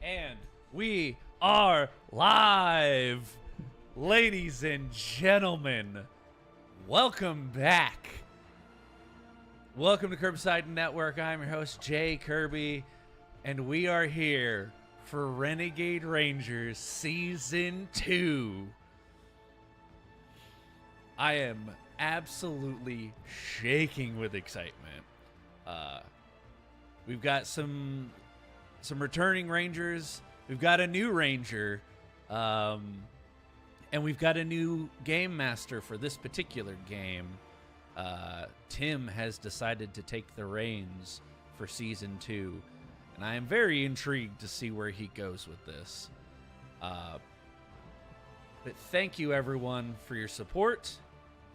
And we are live, ladies and gentlemen. Welcome back. Welcome to Kirbside Network. I'm your host, Jay Kirby, and we are here for Renegade Rangers Season 2. I am absolutely shaking with excitement. We've got some returning Rangers. We've got a new Ranger. And we've got a new game master for this particular game. Tim has decided to take the reins for Season 2. And I am very intrigued to see where he goes with this. But thank you, everyone, for your support.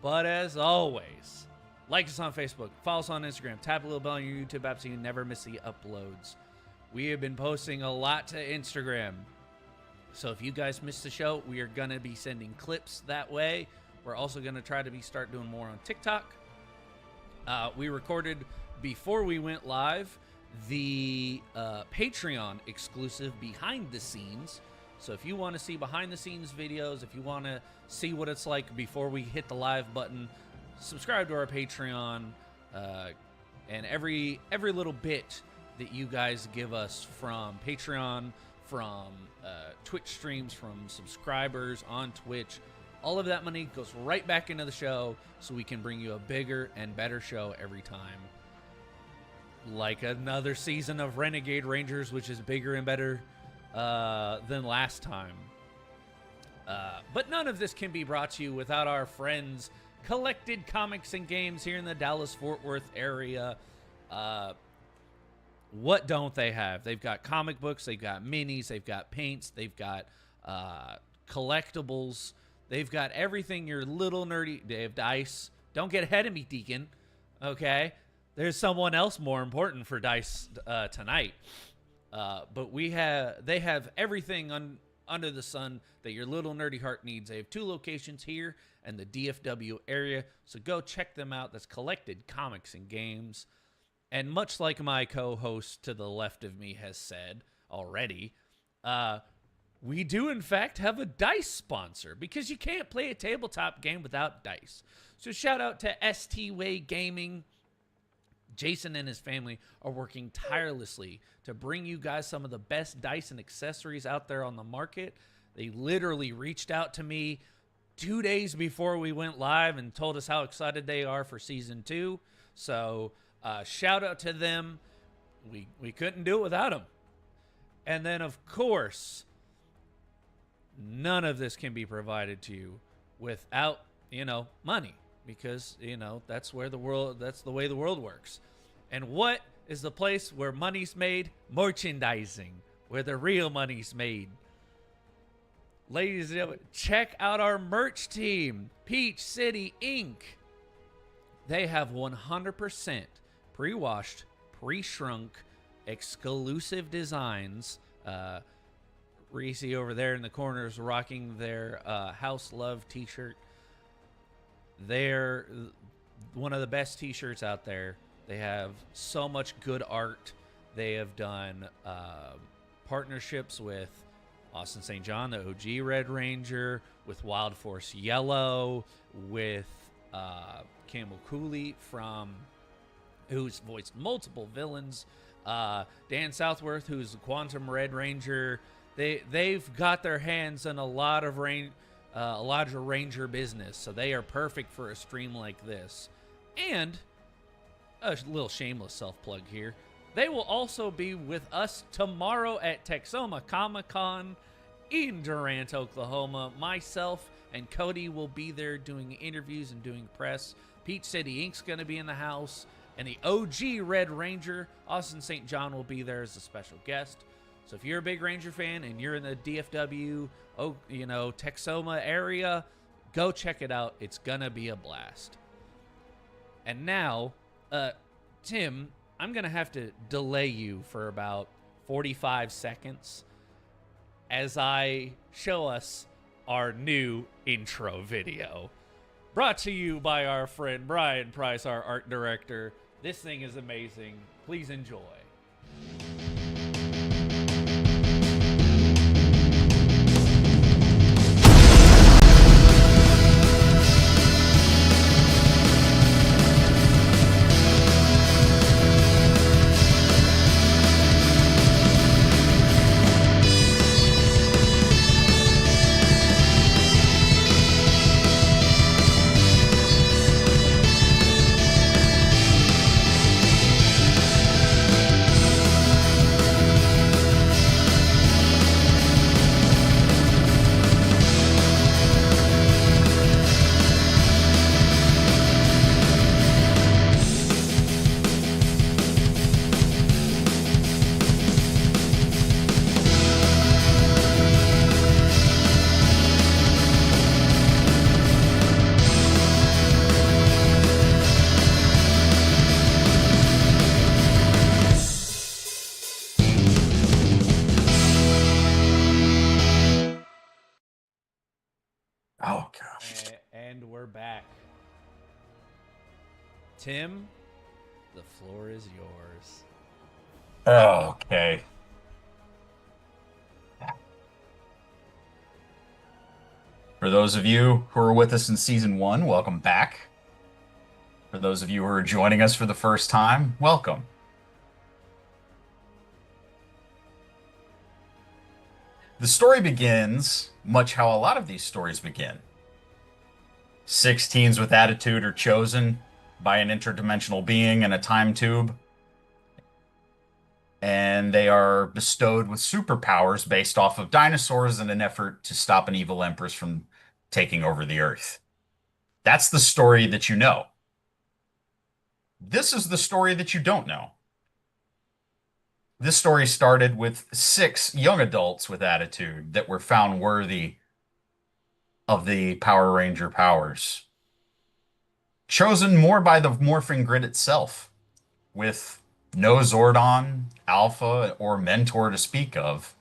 But as always, like us on Facebook, follow us on Instagram, tap a little bell on your YouTube app so you never miss the uploads. We have been posting a lot to Instagram. So if you guys missed the show, we are going to be sending clips that way. We're also going to try to start doing more on TikTok. We recorded, before we went live, the Patreon exclusive behind the scenes. So if you want to see behind the scenes videos, if you want to see what it's like before we hit the live button, subscribe to our Patreon. And every little bit that you guys give us from Patreon, from Twitch streams, from subscribers on Twitch, all of that money goes right back into the show so we can bring you a bigger and better show every time. Like another season of Renegade Rangers, which is bigger and better than last time. But none of this can be brought to you without our friends Collected Comics and Games here in the Dallas-Fort Worth area. What don't they have? They've got comic books, they've got minis, they've got paints, they've got collectibles. They've got everything you're little nerdy. They have dice. Don't get ahead of me, Deacon. Okay? There's someone else more important for dice tonight. But they have everything under the sun that your little nerdy heart needs. They have 2 locations here in the DFW area. So go check them out. That's Collected Comics and Games. And much like my co-host to the left of me has said already, we do, in fact, have a dice sponsor because you can't play a tabletop game without dice. So shout out to ST Way Gaming. Jason and his family are working tirelessly to bring you guys some of the best dice and accessories out there on the market. They literally reached out to me 2 days before we went live and told us how excited they are for Season 2. So shout out to them. We couldn't do it without them. And then, of course, none of this can be provided to you without, money, because, that's the way the world works. And what is the place where money's made? Merchandising, where the real money's made. Ladies and gentlemen, check out our merch team, Peach City Inc. They have 100% pre-washed, pre-shrunk, exclusive designs. Reese over there in the corner is rocking their House Love t-shirt. They're one of the best t-shirts out there. They have so much good art. They have done partnerships with Austin St. John, the OG Red Ranger, with Wild Force Yellow, with Campbell Cooley who's voiced multiple villains, Dan Southworth, who's the Quantum Red Ranger. They've got their hands in a lot of Ranger business, so they are perfect for a stream like this. And a little shameless self-plug here, they will also be with us tomorrow at Texoma Comic-Con in Durant, Oklahoma. Myself and Cody will be there doing interviews and doing press. Peach City Inc.'s going to be in the house. And the OG Red Ranger, Austin St. John, will be there as a special guest. So if you're a big Ranger fan and you're in the DFW, Texoma area, go check it out. It's going to be a blast. And now, Tim, I'm going to have to delay you for about 45 seconds as I show us our new intro video. Brought to you by our friend Brian Price, our art director. This thing is amazing. Please enjoy. back. Tim, the floor is yours. Okay. For those of you who are with us in season one, welcome back. For those of you who are joining us for the first time, welcome. The story begins much how a lot of these stories begin. 6 teens with attitude are chosen by an interdimensional being in a time tube, and they are bestowed with superpowers based off of dinosaurs in an effort to stop an evil empress from taking over the Earth. That's the story that you know. This is the story that you don't know. This story started with 6 young adults with attitude that were found worthy of the Power Ranger powers. Chosen more by the morphing grid itself, with no Zordon, Alpha, or Mentor to speak of.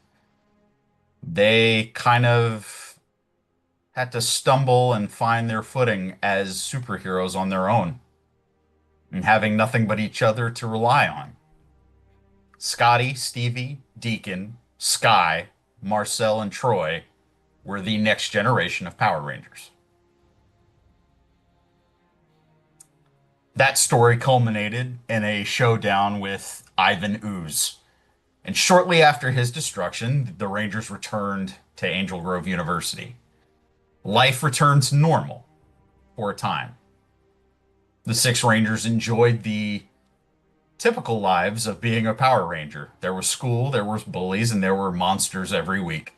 They kind of had to stumble and find their footing as superheroes on their own, and having nothing but each other to rely on. Scotty, Stevie, Deacon, Sky, Marcel, and Troy were the next generation of Power Rangers. That story culminated in a showdown with Ivan Ooze. And shortly after his destruction, the Rangers returned to Angel Grove University. Life returned to normal for a time. The 6 Rangers enjoyed the typical lives of being a Power Ranger. There was school, there were bullies, and there were monsters every week.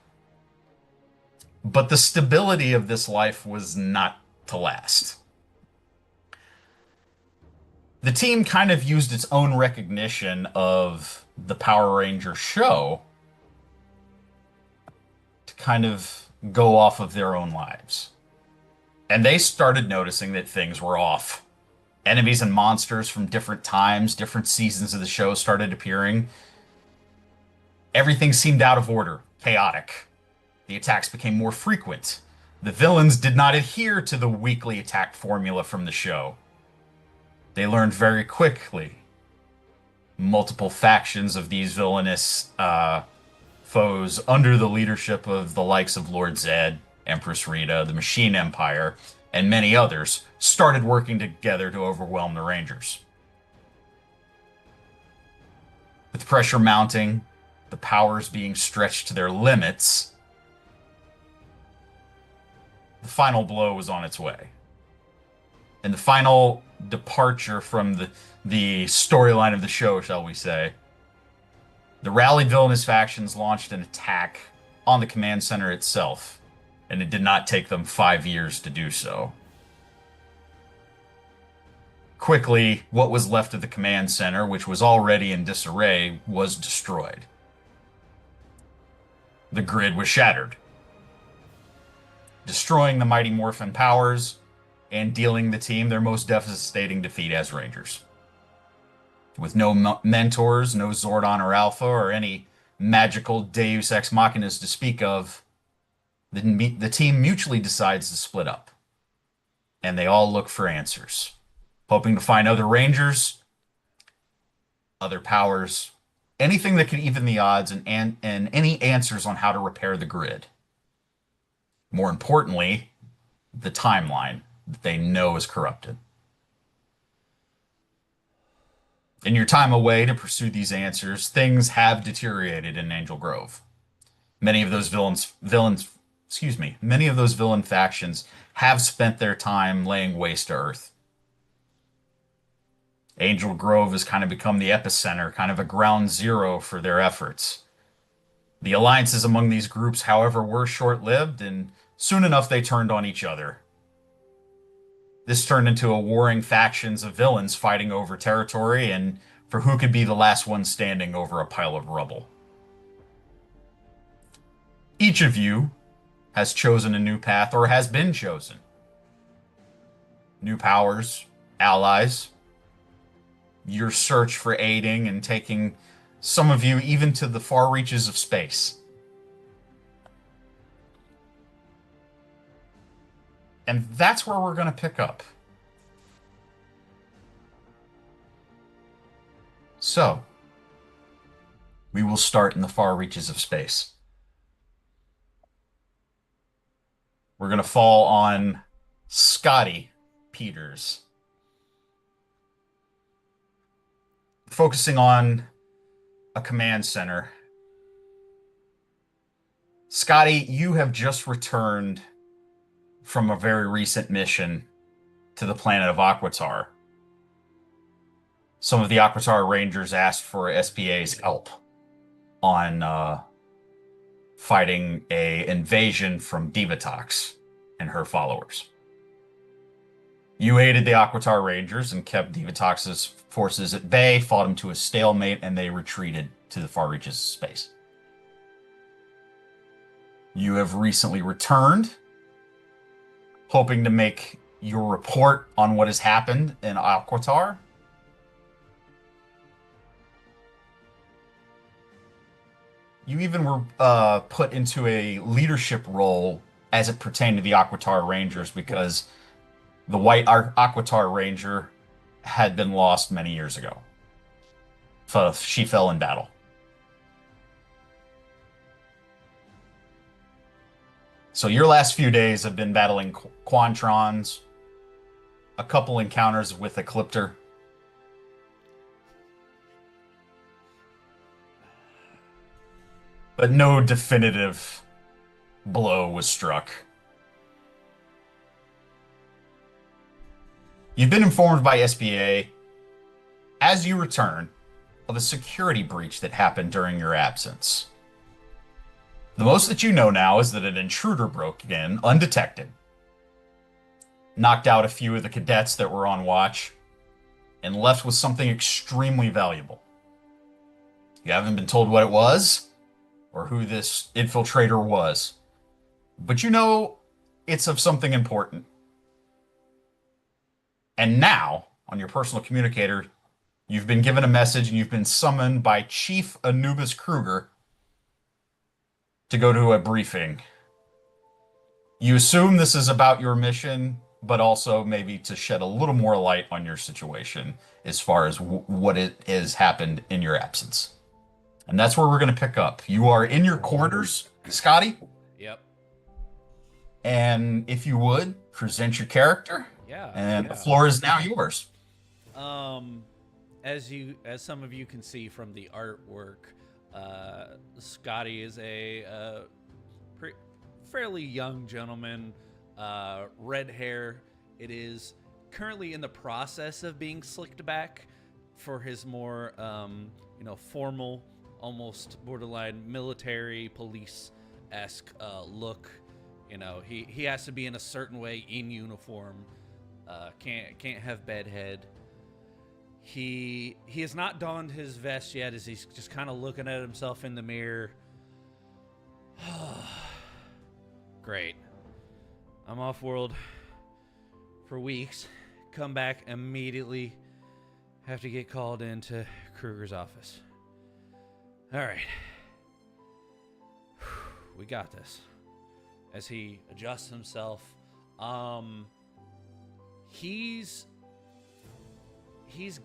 But the stability of this life was not to last. The team kind of used its own recognition of the Power Ranger show to kind of go off of their own lives. And they started noticing that things were off. Enemies and monsters from different times, different seasons of the show started appearing. Everything seemed out of order, chaotic. The attacks became more frequent. The villains did not adhere to the weekly attack formula from the show. They learned very quickly multiple factions of these villainous foes under the leadership of the likes of Lord Zed, Empress Rita, the Machine Empire, and many others started working together to overwhelm the Rangers. With pressure mounting, the powers being stretched to their limits, the final blow was on its way. And the final departure from the storyline of the show, shall we say, the rallied villainous factions launched an attack on the command center itself, and it did not take them 5 years to do so. Quickly, what was left of the command center, which was already in disarray, was destroyed. The grid was shattered, destroying the Mighty Morphin powers and dealing the team their most devastating defeat as Rangers. With no mentors, no Zordon or Alpha, or any magical Deus Ex Machinas to speak of, the team mutually decides to split up. And they all look for answers, hoping to find other Rangers, other powers, anything that could even the odds, and any answers on how to repair the grid. More importantly, the timeline that they know is corrupted. In your time away to pursue these answers, things have deteriorated in Angel Grove. Many of those villain factions have spent their time laying waste to Earth. Angel Grove has kind of become the epicenter, kind of a ground zero for their efforts. The alliances among these groups, however, were short-lived, and soon enough they turned on each other. This turned into a warring factions of villains fighting over territory and for who could be the last one standing over a pile of rubble. Each of you has chosen a new path, or has been chosen. New powers, allies, your search for aiding and taking some of you even to the far reaches of space. And that's where we're going to pick up. So, we will start in the far reaches of space. We're going to fall on Scotty Peters, focusing on a command center. Scotty, you have just returned from a very recent mission to the planet of Aquitar. Some of the Aquitar Rangers asked for SPA's help on fighting a invasion from Divatox and her followers. You aided the Aquitar Rangers and kept Divatox's forces at bay, fought them to a stalemate, and they retreated to the far reaches of space. You have recently returned, hoping to make your report on what has happened in Aquitar. You even were put into a leadership role as it pertained to the Aquitar Rangers because the white Aquitar Ranger had been lost many years ago. She fell in battle. So your last few days have been battling Quantrons, a couple encounters with Ecliptor. But no definitive blow was struck. You've been informed by SBA, as you return, of a security breach that happened during your absence. The most that you know now is that an intruder broke in undetected, knocked out a few of the cadets that were on watch, and left with something extremely valuable. You haven't been told what it was, or who this infiltrator was. But you know it's of something important. And now, on your personal communicator, you've been given a message and you've been summoned by Chief Anubis Kruger to go to a briefing. You assume this is about your mission, but also maybe to shed a little more light on your situation as far as what it has happened in your absence. And that's where we're going to pick up. You are in your quarters, Scotty. Yep. And if you would, present your character. Yeah. And the floor is now yours. As some of you can see from the artwork, Scotty is a fairly young gentleman, red hair. It is currently in the process of being slicked back for his more, formal, almost borderline military police-esque look. You know, he has to be in a certain way in uniform. Can't have bedhead. He has not donned his vest yet, as he's just kind of looking at himself in the mirror. Great. I'm off world for weeks. Come back immediately. Have to get called into Kruger's office. All right. We got this. As he adjusts himself, he's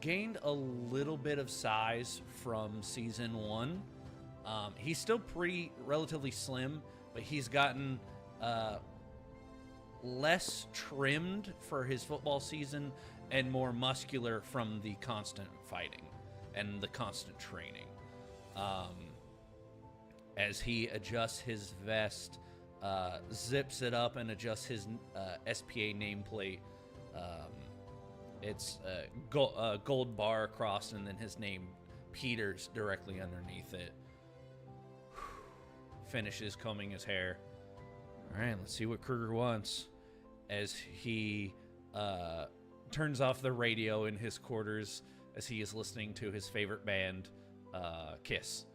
gained a little bit of size from season 1. He's still relatively slim, but he's gotten less trimmed for his football season and more muscular from the constant fighting and the constant training. As he adjusts his vest, zips it up and adjusts his SPA nameplate. It's a gold bar across and then his name, Peters, directly underneath it. Finishes combing his hair. All right, let's see what Kruger wants. As he turns off the radio in his quarters as he is listening to his favorite band, Kiss.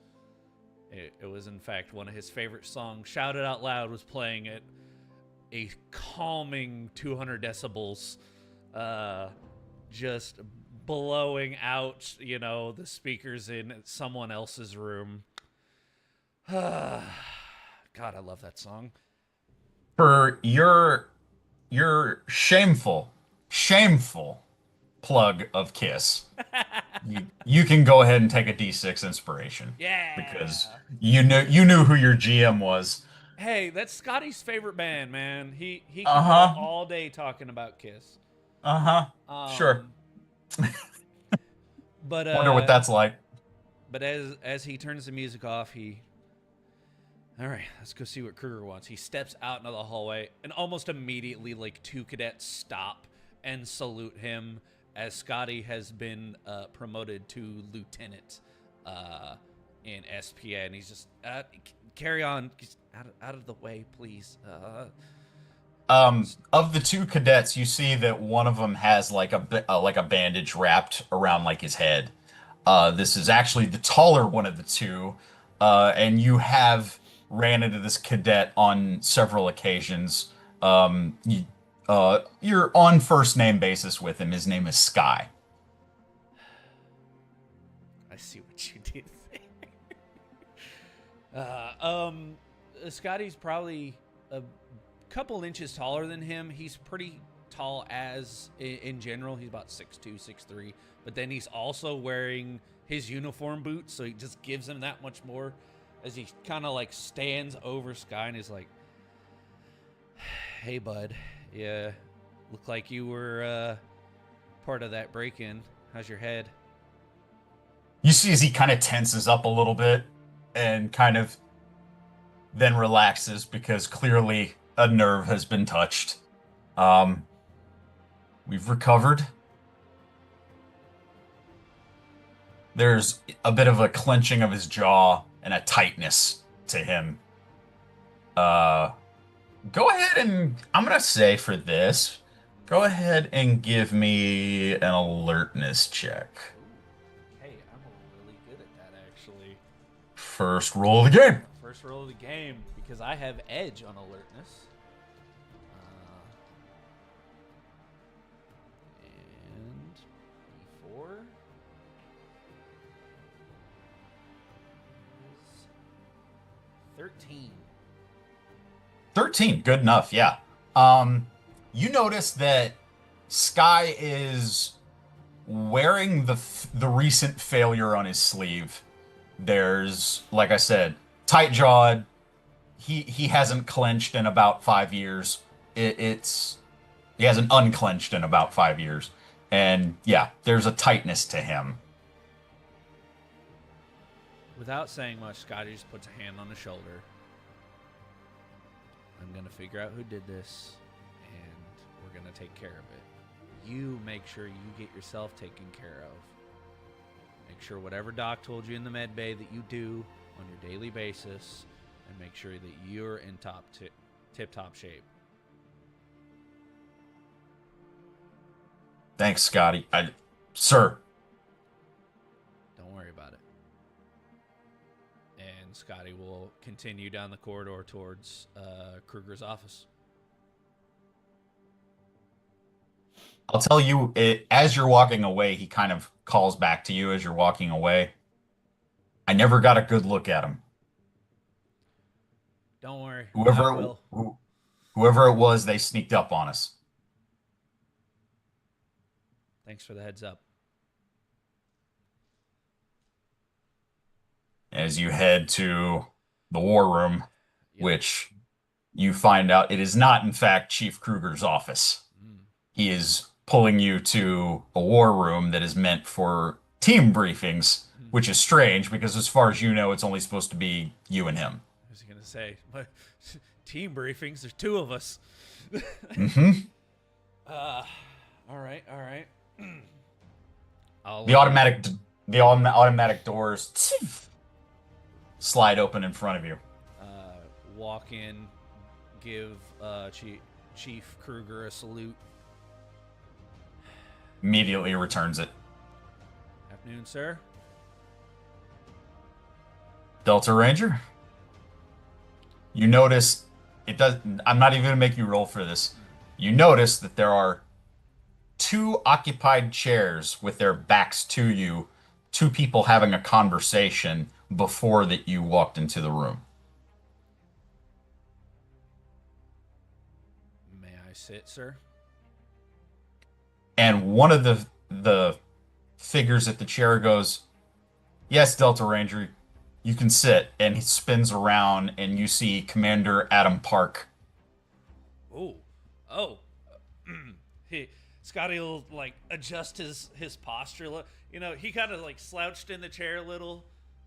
It was, in fact, one of his favorite songs. Shouted Out Loud was playing at a calming 200 decibels, just blowing out, the speakers in someone else's room. God, I love that song. For your your shameful plug of Kiss, you can go ahead and take a D6 inspiration because Yeah. you knew who your GM was. Hey, that's Scotty's favorite band, man. He can go Uh-huh. all day talking about Kiss. Uh-huh. Sure. Um, but Wonder what that's like. as he turns the music off, he all right, let's go see what Kruger wants. He steps out into the hallway, and almost immediately, like, two cadets stop and salute him as Scotty has been promoted to lieutenant in SPA, and he's just carry on, just out of the way, please. Of the two cadets, you see that one of them has like a bandage wrapped around like his head. This is actually the taller one of the two, and you have ran into this cadet on several occasions. You're on first name basis with him. His name is Sky. I see what you did there. Scotty's probably a couple inches taller than him. He's pretty tall as in general. He's about 6'2", 6'3", but then he's also wearing his uniform boots, so he just gives him that much more as he kind of like stands over Sky and is like, "Hey, bud, yeah, look like you were part of that break-in. How's your head?" You see as he kind of tenses up a little bit and kind of then relaxes because clearly a nerve has been touched. Um, we've recovered. There's a bit of a clenching of his jaw and a tightness to him. Uh, Go ahead and I'm gonna say for this, go ahead and give me an alertness check. Hey, I'm really good at that actually. First roll of the game. First roll of the game because I have edge on alertness. And D4 is 13. 13, good enough, yeah. You notice that Sky is wearing the recent failure on his sleeve. There's, like I said, tight jawed. He hasn't clenched in about 5 years. It's he hasn't unclenched in about 5 years, and yeah, there's a tightness to him. Without saying much, Scotty just puts a hand on his shoulder. I'm going to figure out who did this, and we're going to take care of it. You make sure you get yourself taken care of. Make sure whatever Doc told you in the med bay that you do on your daily basis, and make sure that you're in tip-top shape. Thanks, Scotty. Sir. Don't worry about it. And Scotty will continue down the corridor towards Kruger's office. I'll tell you, as you're walking away, he kind of calls back to you as you're walking away. I never got a good look at him. Don't worry. I Whoever will. whoever it was, they sneaked up on us. Thanks for the heads up. As you head to the war room, Yep. which you find out it is not, in fact, Chief Kruger's office. Mm. He is pulling you to a war room that is meant for team briefings, which is strange because, as far as you know, it's only supposed to be you and him. I was going to say, team briefings, there's two of us. Hmm. All right, all right. The automatic doors slide open in front of you. Walk in, give Chief Kruger a salute. Immediately returns it. Afternoon, sir. Delta Ranger. You notice it does. I'm not even gonna make you roll for this. You notice that there are two occupied chairs with their backs to you, two people having a conversation before that you walked into the room. May I sit, sir? And one of the figures at the chair goes, "Yes, Delta Ranger, you can sit." And he spins around, and you see Commander Adam Park. Oh, oh. he Scotty will like adjust his posture. He kind of like slouched in the chair a little.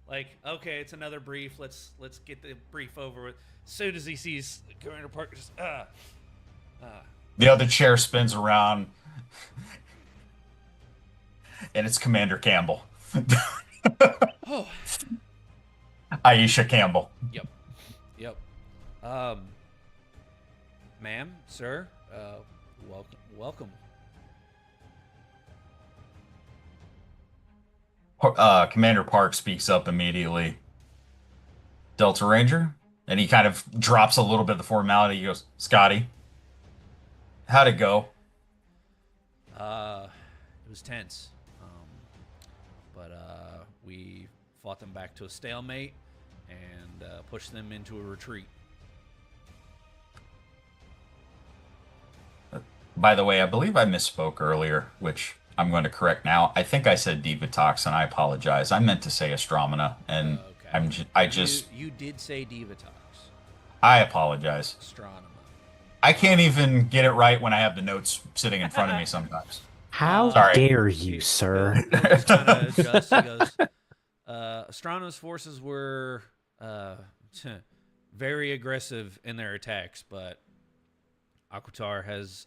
Like, okay, it's another brief. Let's get the brief over with. As soon as he sees Commander Parker, just The other chair spins around, and it's Commander Campbell. oh, Aisha Campbell. yep, yep. Um, ma'am, sir, welcome. Commander Park speaks up immediately. "Delta Ranger?" And he kind of drops a little bit of the formality. He goes, "Scotty, how'd it go?" It was tense, but we fought them back to a stalemate and pushed them into a retreat. By the way, I believe I misspoke earlier, which I'm going to correct now. I think I said Divatox, and I apologize. I meant to say Astromina, and Okay. I just You did say Divatox. I apologize. Astronema. I can't even get it right when I have the notes sitting in front of me sometimes. How Sorry. dare you, sir? He'll just kind of adjust. He goes, Astrono's forces were very aggressive in their attacks, but Aquitar has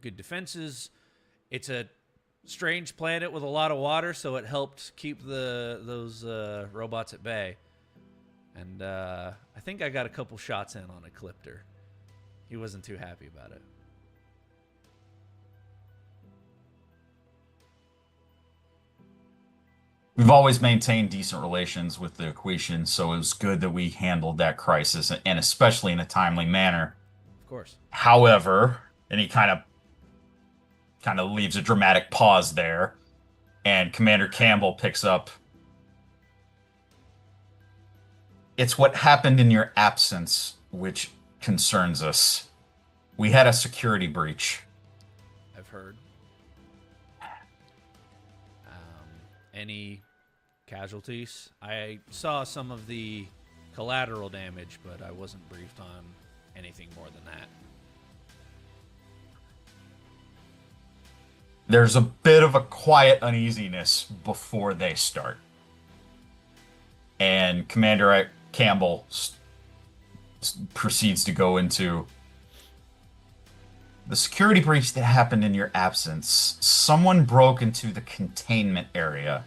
good defenses. It's a strange planet with a lot of water, so it helped keep those robots at bay. And I think I got a couple shots in on Ecliptor. He wasn't too happy about it. We've always maintained decent relations with the Equation, so it was good that we handled that crisis, and especially in a timely manner. Of course. However, and he kind of leaves a dramatic pause there, and Commander Campbell picks up. "It's what happened in your absence which concerns us. We had a security breach." I've heard. Any casualties? I saw some of the collateral damage, but I wasn't briefed on anything more than that. There's a bit of a quiet uneasiness before they start. And Commander Campbell proceeds to go into the security breach that happened in your absence. Someone broke into the containment area.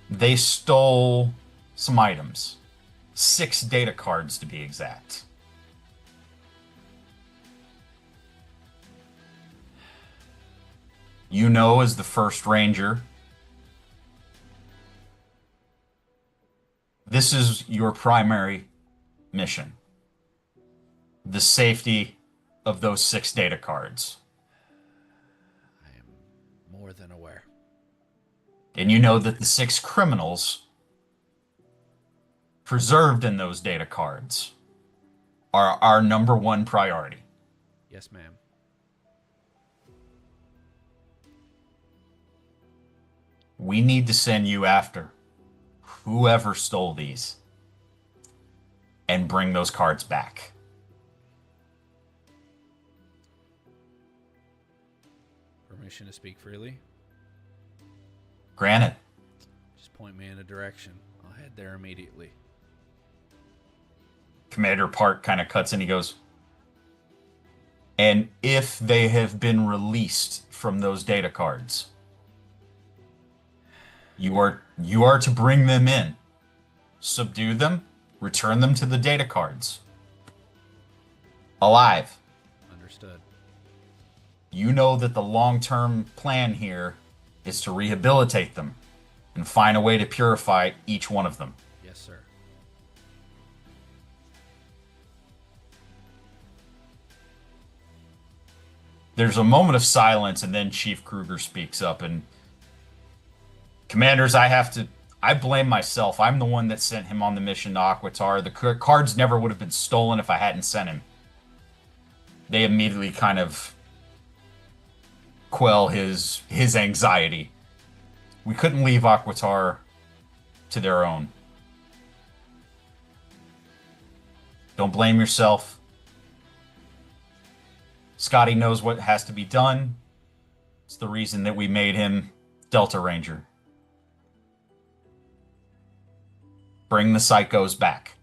They stole some items. 6 data cards to be exact. You know, as the first ranger, this is your primary mission. The safety of those 6 data cards. I am more than aware. And you know that the 6 criminals preserved in those data cards are our number 1 priority. Yes, ma'am. We need to send you after whoever stole these and bring those cards back. Permission to speak freely? Granted. Just point me in a direction. I'll head there immediately. Commander Park kind of cuts in. He goes, "And if they have been released from those data cards, you are to bring them in, subdue them, return them to the data cards. Alive." Understood. You know that the long-term plan here is to rehabilitate them and find a way to purify each one of them. Yes, sir. There's a moment of silence, and then Chief Kruger speaks up, and "Commanders, I blame myself. I'm the one that sent him on the mission to Aquitar. The cards never would have been stolen if I hadn't sent him. they immediately kind of quell his anxiety. We couldn't leave Aquitar to their own. Don't blame yourself. Scotty knows what has to be done. It's the reason that we made him Delta Ranger. Bring the psychos back.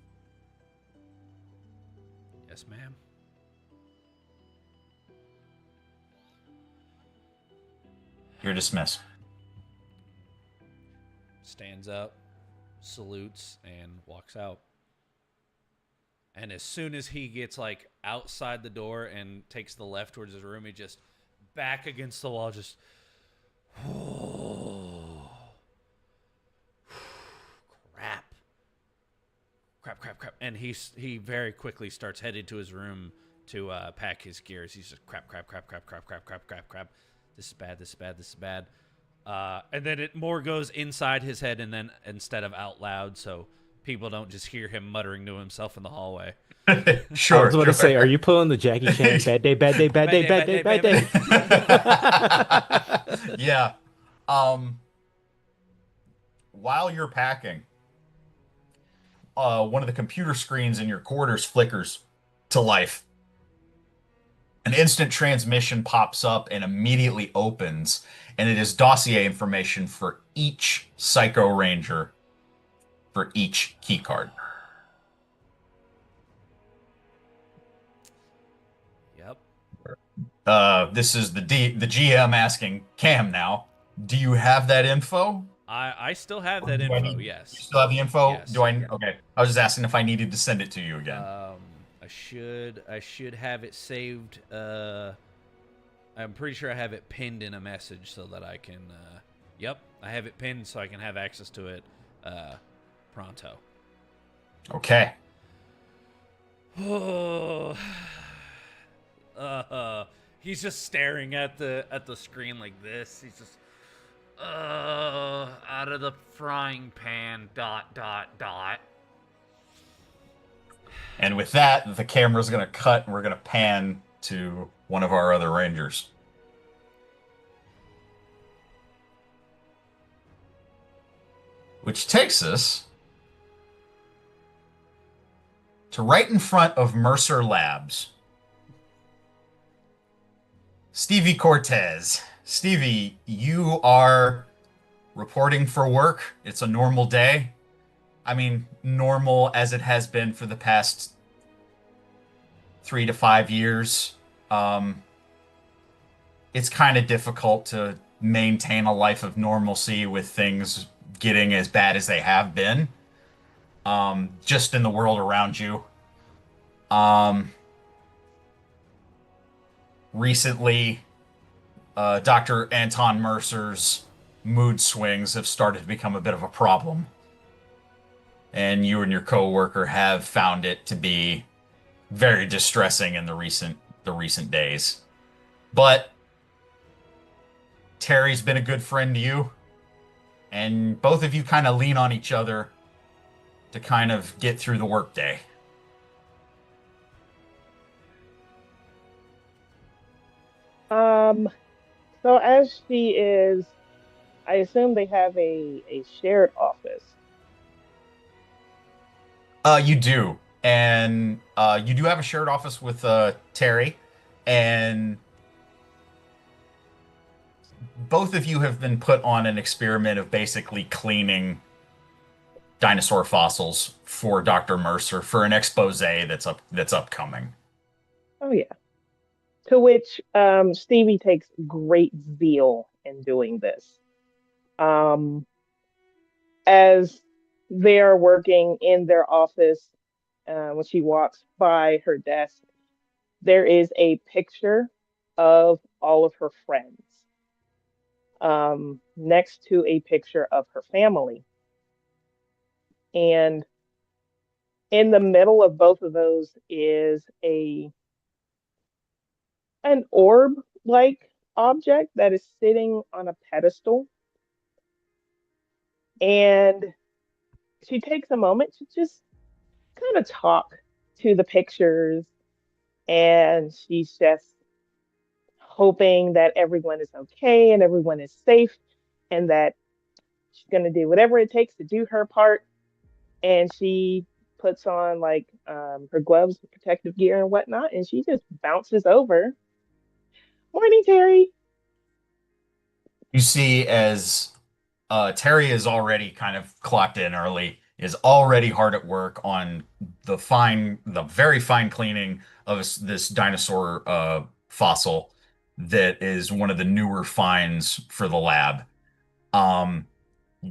Yes, ma'am. You're dismissed. Stands up, salutes, and walks out. And as soon as he gets like outside the door and takes the left towards his room, he just back against the wall, just crap, crap, and he very quickly starts headed to his room to pack his gears. He's just crap. This is bad. And then it more goes inside his head, and then instead of out loud, so people don't just hear him muttering to himself in the hallway. Sure. I was going to say, are you pulling the Jackie Chan bad day, bad day, bad day, bad day, bad day? Yeah. While you're packing, one of the computer screens in your quarters flickers to life. An instant transmission pops up and immediately opens, and it is dossier information for each Psycho Ranger for each keycard. Yep. This is the GM asking Cam now. Do you have that info? I still have that Do I info. need- Yes. You still have the info? Yes. Do I? Okay. I was just asking if I needed to send it to you again. I should have it saved. I'm pretty sure I have it pinned in a message so that I can. Yep, I have it pinned so I can have access to it pronto. Okay. He's just staring at the screen like this. He's just out of the frying pan. ... And with that, the camera's going to cut and we're going to pan to one of our other Rangers. Which takes us to right in front of Mercer Labs. Stevie Cortez. Stevie, you are reporting for work. It's a normal day. I mean, normal as it has been for the past 3 to 5 years. It's kind of difficult to maintain a life of normalcy with things getting as bad as they have been. Just in the world around you. Recently, Dr. Anton Mercer's mood swings have started to become a bit of a problem. And you and your coworker have found it to be very distressing in the recent days. But Terry's been a good friend to you, and both of you kind of lean on each other to kind of get through the workday. So as she is, I assume they have a shared office. You do. And you do have a shared office with Terry, and both of you have been put on an experiment of basically cleaning dinosaur fossils for Dr. Mercer for an expose that's upcoming. Oh yeah. To which Stevie takes great zeal in doing this. As they are working in their office, when she walks by her desk, there is a picture of all of her friends next to a picture of her family. And in the middle of both of those is an orb-like object that is sitting on a pedestal. And she takes a moment to just kind of talk to the pictures and she's just hoping that everyone is okay and everyone is safe and that she's going to do whatever it takes to do her part. And she puts on like her gloves, protective gear, and whatnot, and she just bounces over. Morning, Terry. You see as Terry is already kind of clocked in early, is already hard at work on the very fine cleaning of this dinosaur fossil that is one of the newer finds for the lab. Um,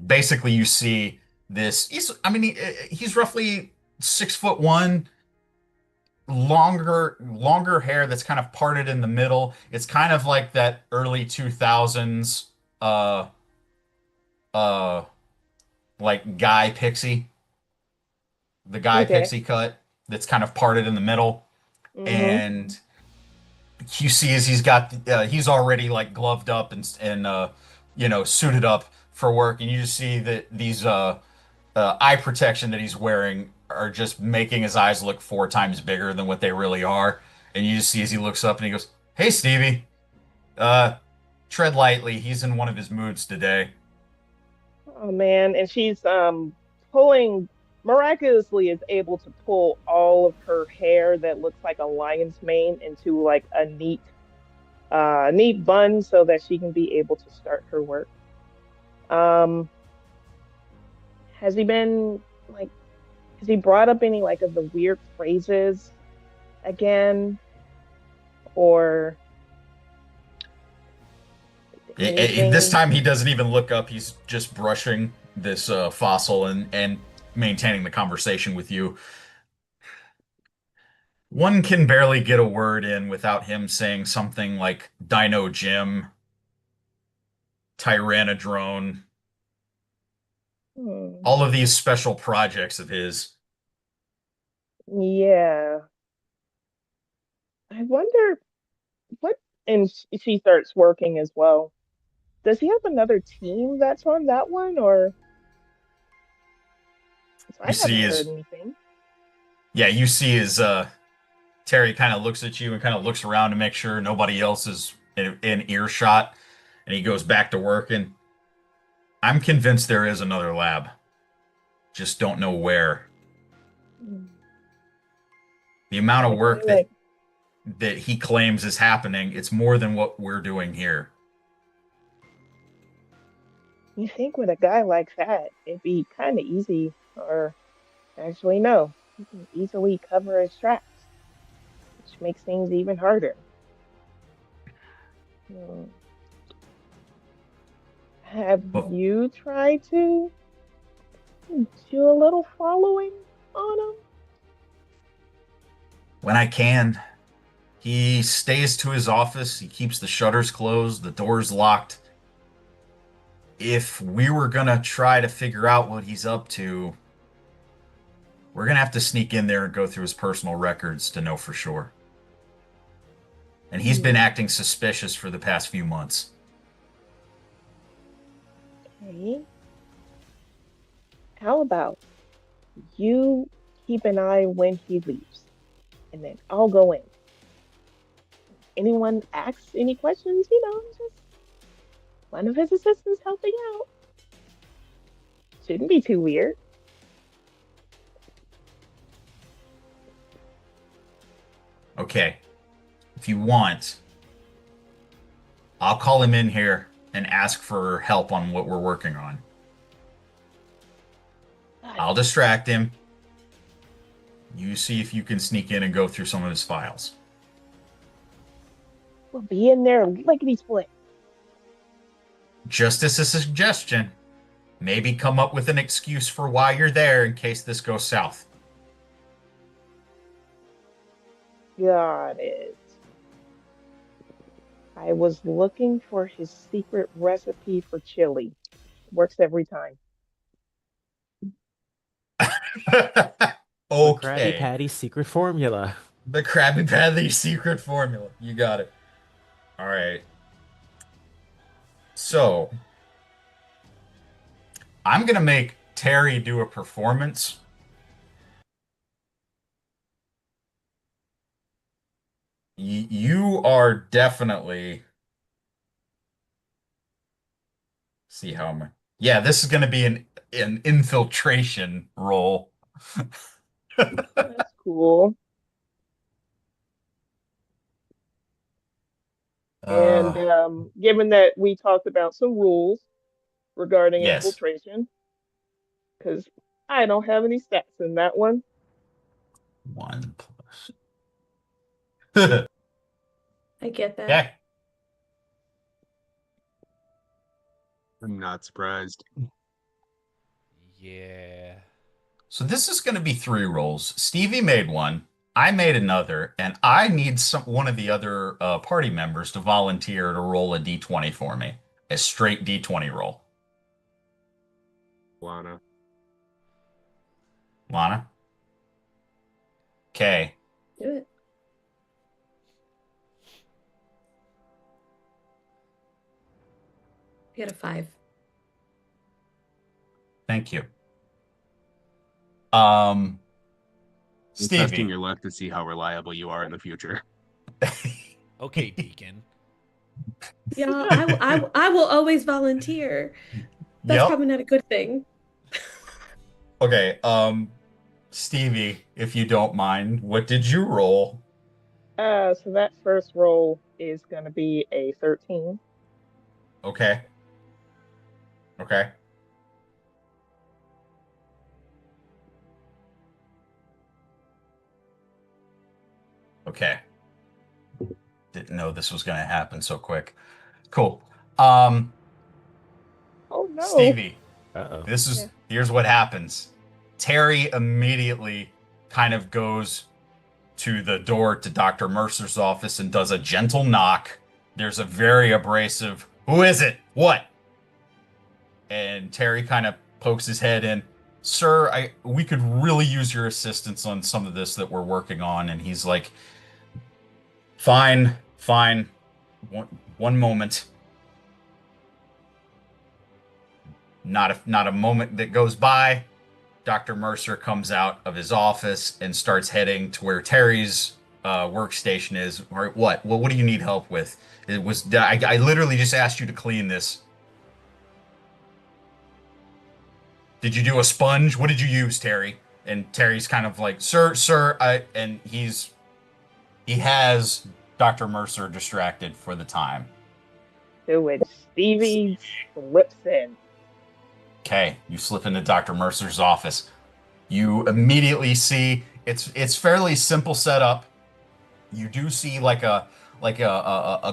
Basically, you see this. I mean, he's roughly 6'1", longer hair that's kind of parted in the middle. It's kind of like that early 2000s uh uh like Guy Okay. Pixie cut that's kind of parted in the middle. Mm-hmm. And you see as he's already like gloved up and suited up for work, and you just see that these eye protection that he's wearing are just making his eyes look 4 times bigger than what they really are. And you just see as he looks up and he goes, "Hey, Stevie, uh, tread lightly. He's in one of his moods today." Oh man, and she's pulling miraculously is able to pull all of her hair that looks like a lion's mane into like a neat bun so that she can be able to start her work. Um, has he been like has he brought up any like of the weird phrases again or This anything? time he doesn't even look up. He's just brushing this fossil and maintaining the conversation with you. One can barely get a word in without him saying something like Dino Jim, Tyrannodrone, Hmm. all of these special projects of his. Yeah. I wonder what and she starts working as well. Does he have another team that's on that one or 'cause You I see haven't heard his, anything. yeah, you see his, Terry kind of looks at you and kind of looks around to make sure nobody else is in earshot, and he goes back to work. And I'm convinced there is another lab, just don't know where. Hmm. The amount of A guy work that like that he claims is happening, it's more than what we're doing here. you think with a guy like that, it'd be kind of easy, or actually no, he can easily cover his tracks, which makes things even harder. Hmm. Have But you tried to do a little following on him? when I can, he stays to his office, he keeps the shutters closed, the doors locked. If we were gonna try to figure out what he's up to, we're gonna have to sneak in there and go through his personal records to know for sure. And he's been Hmm. acting suspicious for the past few months. Okay. How about you keep an eye when he leaves, and then I'll go in. Anyone asks any questions, just one of his assistants helping out. Shouldn't be too weird. Okay, if you want, I'll call him in here and ask for help on what we're working on. God, I'll distract him. You see if you can sneak in and go through some of his files. we'll be in there lickety split. Just as a suggestion, maybe come up with an excuse for why you're there in case this goes south. Got it. I was looking for his secret recipe for chili. Works every time. The Krabby Okay. Patty secret formula. The Krabby Patty secret formula. You got it. All right. So, I'm going to make Terry do a performance. You are definitely see how am I? Yeah, this is going to be an infiltration role. That's cool. And Uh, given that we talked about some rules regarding yes. infiltration, because I don't have any stats in that one. One plus. I get that. Okay. I'm not surprised. Yeah. So this is going to be three rolls. Stevie made one, I made another, and I need one of the other party members to volunteer to roll a d20 for me, a straight d20 roll. Lana. Lana? Okay. Do it. You got a 5. Thank you. I'm testing Stevie. your luck to see how reliable you are in the future. Okay, Deacon. Yeah, I will always volunteer. That's Yep. probably not a good thing. Okay, Stevie, if you don't mind, what did you roll? So that first roll is going to be a 13. Okay. Okay. Okay. Didn't know this was going to happen so quick. Cool. Um, Oh no. Stevie, Uh-oh. here's what happens. Terry immediately kind of goes to the door to Dr. Mercer's office and does a gentle knock. There's a very abrasive, "Who is it? What?" And Terry kind of pokes his head in. "Sir, we could really use your assistance on some of this that we're working on." And he's like, "Fine, fine. One moment." Not a moment that goes by. Dr. Mercer comes out of his office and starts heading to where Terry's workstation is. Or what? Well, what do you need help with? I literally just asked you to clean this. Did you do a sponge? What did you use, Terry? And Terry's kind of like, sir, and he has Dr. Mercer distracted for the time. To which Stevie slips in. Okay, you slip into Dr. Mercer's office. You immediately see it's fairly simple setup. You do see like a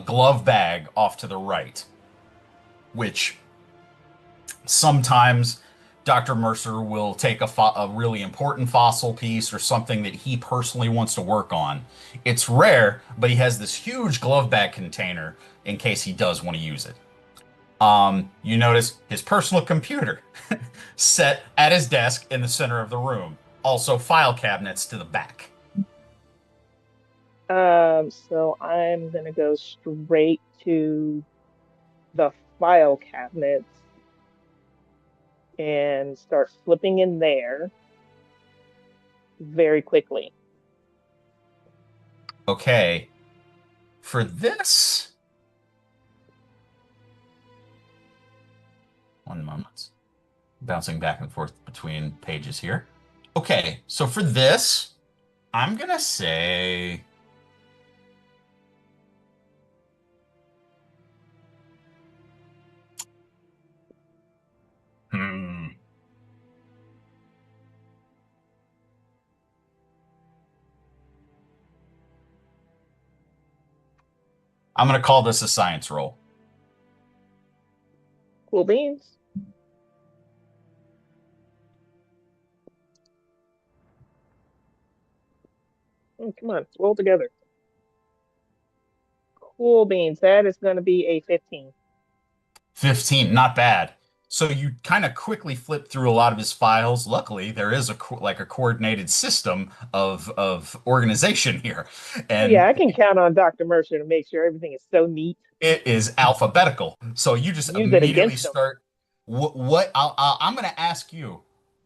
glove bag off to the right, which sometimes Dr. Mercer will take a really important fossil piece or something that he personally wants to work on. It's rare, but he has this huge glove bag container in case he does want to use it. You notice his personal computer set at his desk in the center of the room. Also, file cabinets to the back. So I'm gonna go straight to the file cabinets and start flipping in there very quickly. Okay. For this, one moment. Bouncing back and forth between pages here. Okay, so for this, I'm gonna say hmm. I'm gonna call this a science roll. Cool beans. Come on, roll together. Cool beans. That is going to be a 15. 15, not bad. So you kind of quickly flip through a lot of his files. Luckily, there is a coordinated system of organization here, Oh, yeah, and I can count on Dr. Mercer to make sure everything is so neat. it is alphabetical. So you just Use it immediately against them. start. I'm going to ask you,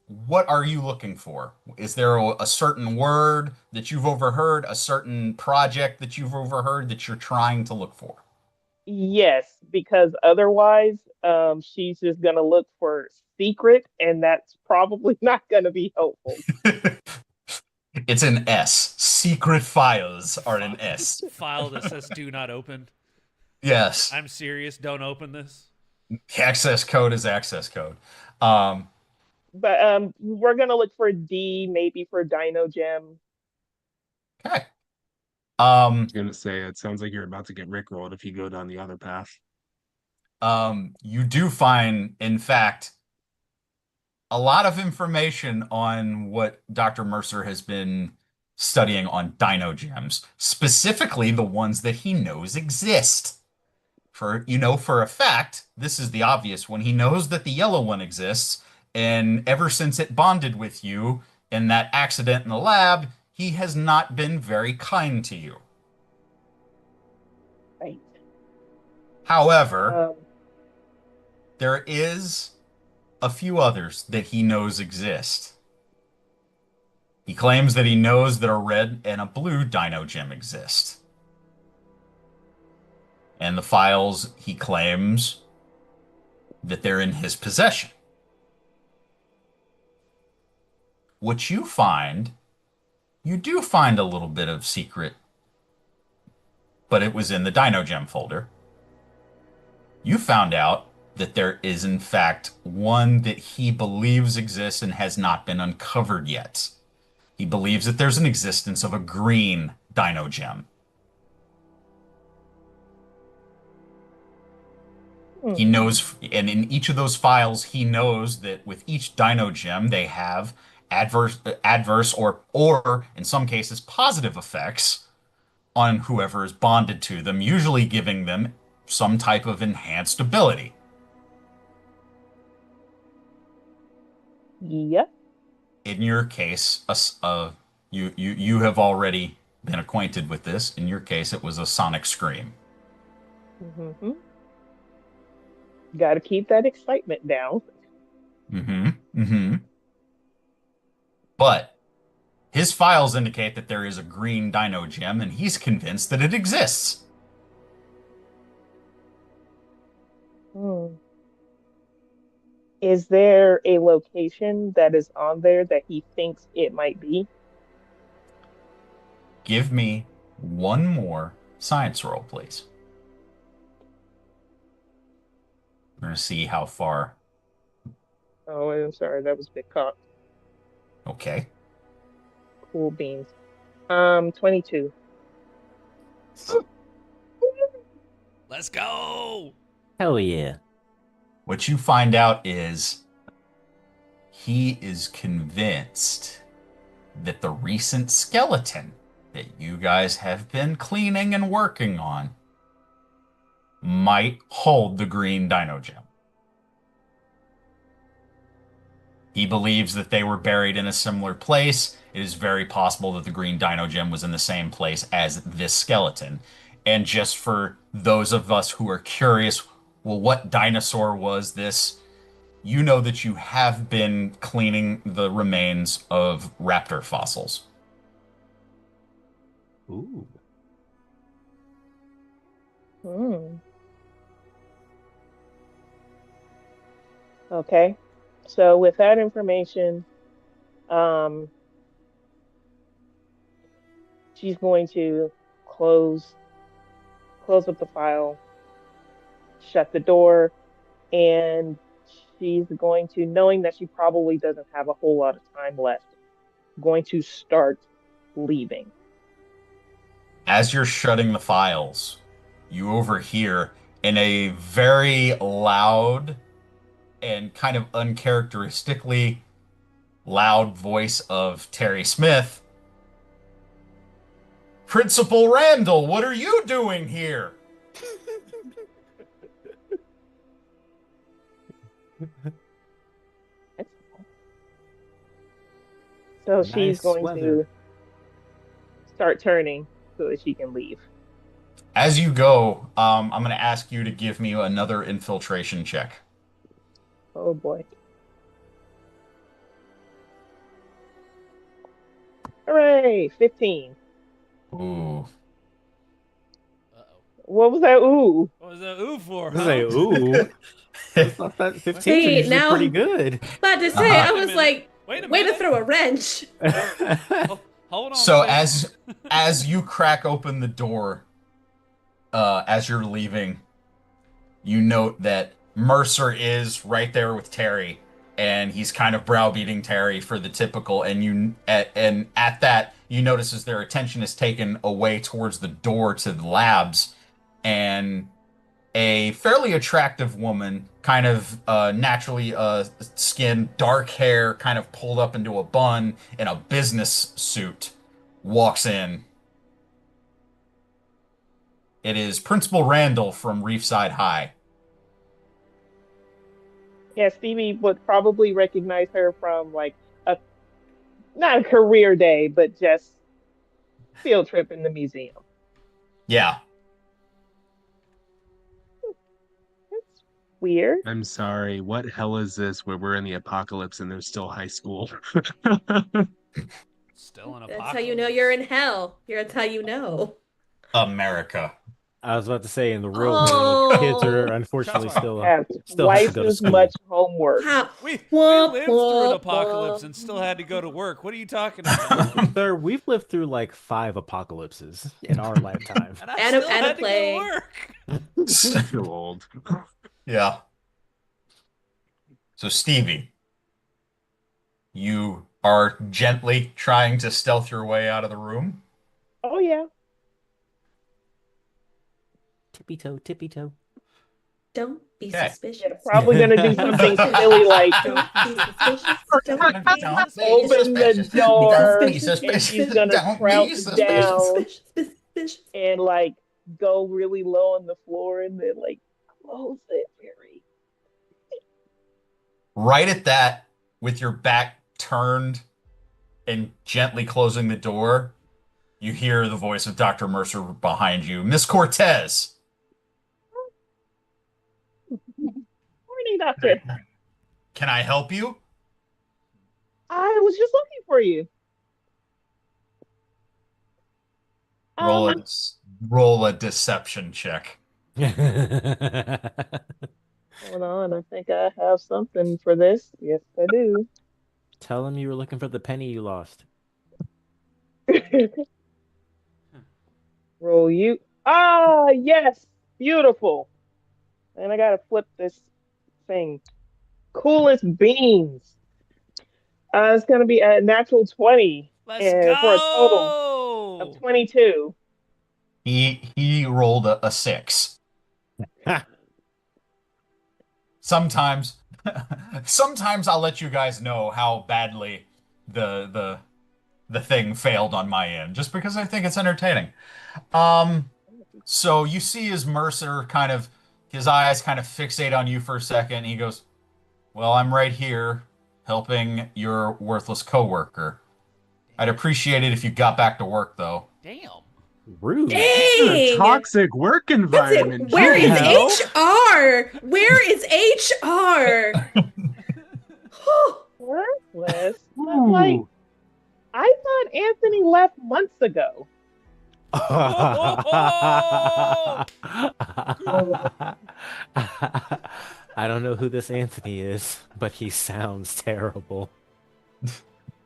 what are you looking for? Is there a certain word that you've overheard, a certain project that you've overheard that you're trying to look for? Yes, because otherwise, she's just gonna look for secret, and that's probably not gonna be helpful. It's an S. Secret files are an Fi- S. File that says "Do not open." Yes. I'm serious. Don't open this. Access code is access code. Um, But we're gonna look for D, maybe for Dino Gem. okay. I was gonna say it sounds like you're about to get rickrolled if you go down the other path. You do find, in fact, a lot of information on what Dr. Mercer has been studying on dino gems, specifically the ones that he knows exist. For a fact, this is the obvious one. He knows that the yellow one exists, and ever since it bonded with you in that accident in the lab, he has not been very kind to you. Right. However, Um, there is a few others that he knows exist. He claims that he knows that a red and a blue dino gem exist. And the files, he claims that they're in his possession. What you do find a little bit of secret, but it was in the dino gem folder. You found out that there is, in fact, one that he believes exists and has not been uncovered yet. He believes that there's an existence of a green dino gem. He hmm. knows, and in each of those files, he knows that with each dino gem, they have adverse or in some cases, positive effects on whoever is bonded to them, usually giving them some type of enhanced ability. Yep. In your case, you have already been acquainted with this. In your case, it was a sonic scream. Hmm. Got to keep that excitement down. Mm-hmm. Mm-hmm. But his files indicate that there is a green dino gem, and he's convinced that it exists. Hmm. Is there a location that is on there that he thinks it might be? Give me one more science roll, please. We're going to see how far. Oh, I'm sorry, that was big cock. Okay. Cool beans. 22. Let's go. Hell yeah. What you find out is he is convinced that the recent skeleton that you guys have been cleaning and working on might hold the green dino gem. He believes that they were buried in a similar place. It is very possible that the green dino gem was in the same place as this skeleton. And just for those of us who are curious, well, what dinosaur was this? You know that you have been cleaning the remains of raptor fossils. Ooh. Hmm. Okay. So with that information, um, she's going to close close up the file, shut the door, and she's going to, knowing that she probably doesn't have a whole lot of time left, going to start leaving. As you're shutting the files, you overhear in a very loud and kind of uncharacteristically loud voice of Terry Smith, Principal Randall, what are you doing here? So she's Nice going weather. to start turning so that she can leave. As you go, I'm going to ask you to give me another infiltration check. Oh boy. Hooray! 15. Ooh. Uh-oh. What was that? Ooh. What was that ooh for, I say, huh? ooh. I thought that 15s are See, usually now pretty good. about to say, Uh-huh. I Wait a was minute. like, Wait a way to minute. throw a wrench. Oh, hold on So a second. as you crack open the door, as you're leaving, you note that Mercer is right there with Terry, and he's kind of browbeating Terry for the typical. And at that, you notice as their attention is taken away towards the door to the labs, and a fairly attractive woman, kind of naturally skinned, dark hair, kind of pulled up into a bun in a business suit, walks in. It is Principal Randall from Reefside High. Yeah, Stevie would probably recognize her from like a not a career day, but just field trip in the museum. Yeah. That's weird. I'm sorry. What hell is this where we're in the apocalypse and there's still high school? Still an That's apocalypse. how you know you're in hell. That's how you know. America. I was about to say, in the real world, kids are Oh. unfortunately Shots fired. Have still have to twice go to as school. much homework. How? We Womp, lived through an womp, apocalypse womp. and still had to go to work. What are you talking about? Sir, we've lived through like 5 apocalypses in our lifetime. And I And a- still and a had to go plague. to work. I feel old. Yeah. So, Stevie, you are gently trying to stealth your way out of the room. Oh yeah. Tippy toe, tippy toe. Don't be Okay. suspicious. Yeah, probably gonna do something silly like Don't be suspicious. Don't Don't be be open the suspicious. door, Don't be and suspicious. she's gonna Don't crouch be suspicious. down suspicious. and like go really low on the floor and then like close it very. Right at that, with your back turned and gently closing the door, you hear the voice of Dr. Mercer behind you. Miss Cortez. Morning, doctor. Can I help you? I was just looking for you. Roll Um, a roll a deception check. hold on, I think I have something for this. Yes, I do. Tell him you were looking for the penny you lost. Roll you. Ah, yes, beautiful. And I gotta flip this thing. Coolest beans. It's gonna be a natural 20, Let's for a total go. of 22. He rolled a 6. Sometimes sometimes I'll let you guys know how badly the thing failed on my end, just because I think it's entertaining. So you see his Mercer kind of his eyes kind of fixate on you for a second. And he goes, "Well, I'm right here helping your worthless coworker. I'd appreciate it if you got back to work, though." Damn. Rude. It's a Dang! toxic work environment. Where is No. HR? Where is HR? Worthless. But like, Ooh. I thought Anthony left months ago. I don't know who this Anthony is, but he sounds terrible.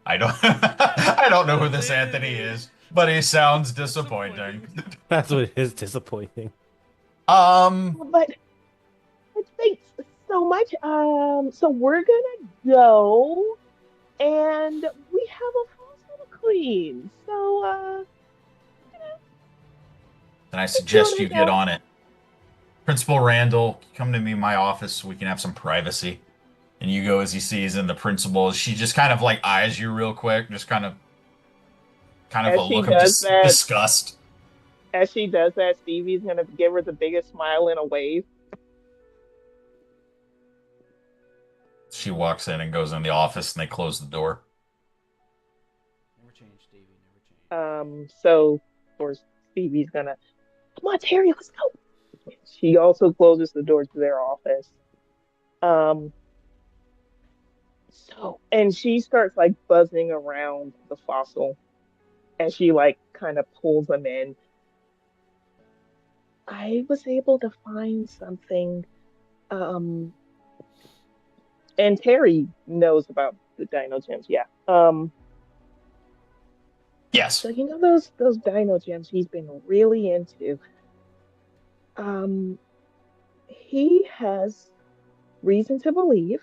I don't I don't know who this Anthony is, but he sounds disappointing. That's what is disappointing. But thanks so much. So we're gonna go, and we have a fossil to clean. So, and I suggest wanna you get go? on it. Principal Randall, come to me in my office so we can have some privacy. And you go as he sees, and the principal, she just kind of like eyes you real quick, just kind of As a she look of does that- disgust. as she does that, Stevie's gonna give her the biggest smile and a wave. She walks in and goes in the office, and they close the door. Never change, Stevie. Never change. So of course Stevie's gonna, come on, Terry, let's go. She also closes the door to their office. And she starts like buzzing around the fossil, And she like kind of pulls them in. I was able to find something. Um, and Terry knows about the Dino Gems. Yeah. Yes. So you know those Dino Gems he's been really into. Um, he has reason to believe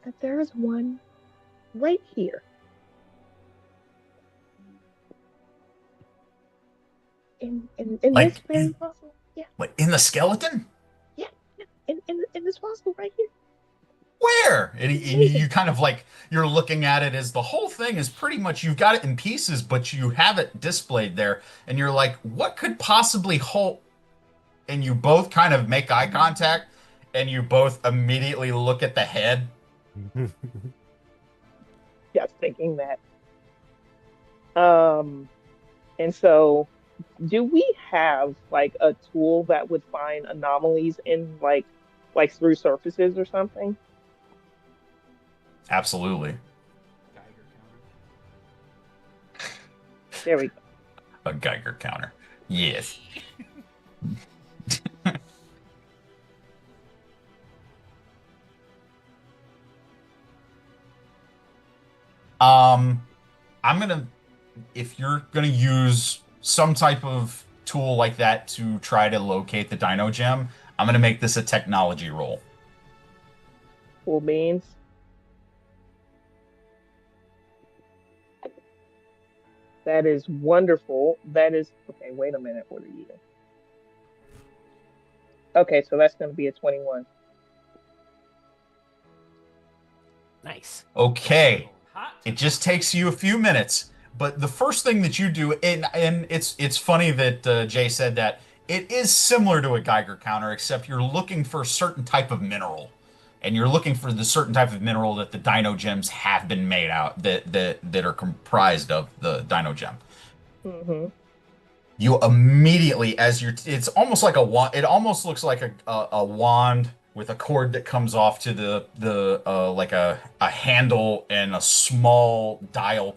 that there is one right here in this Like very fossil. Yeah, like in the skeleton? yeah, yeah. In this fossil right here. Where? It's And amazing. you kind of like you're looking at it as the whole thing is pretty much you've got it in pieces, but you have it displayed there, and you're like, what could possibly hold? And you both kind of make eye contact, and you both immediately look at the head. Just thinking that. Um, and so do we have like a tool that would find anomalies in like through surfaces or something? Absolutely. Geiger There we go. A Geiger counter. Yes. Um, I'm gonna, if you're gonna use some type of tool like that to try to locate the Dino Gem, I'm gonna make this a technology roll. Cool beans. That is wonderful. That is okay. Wait a minute. What are you? Okay, so that's going to be a 21. Nice. Okay. hot. It just takes you a few minutes, but the first thing that you do, and it's funny that Jay said that it is similar to a Geiger counter, except you're looking for a certain type of mineral, and you're looking for the certain type of mineral that the Dino Gems have been made out that are comprised of the Dino Gem. Mm-hmm. You immediately, as you're, it's almost like a wand. It almost looks like a wand with a cord that comes off to the like a handle and a small dial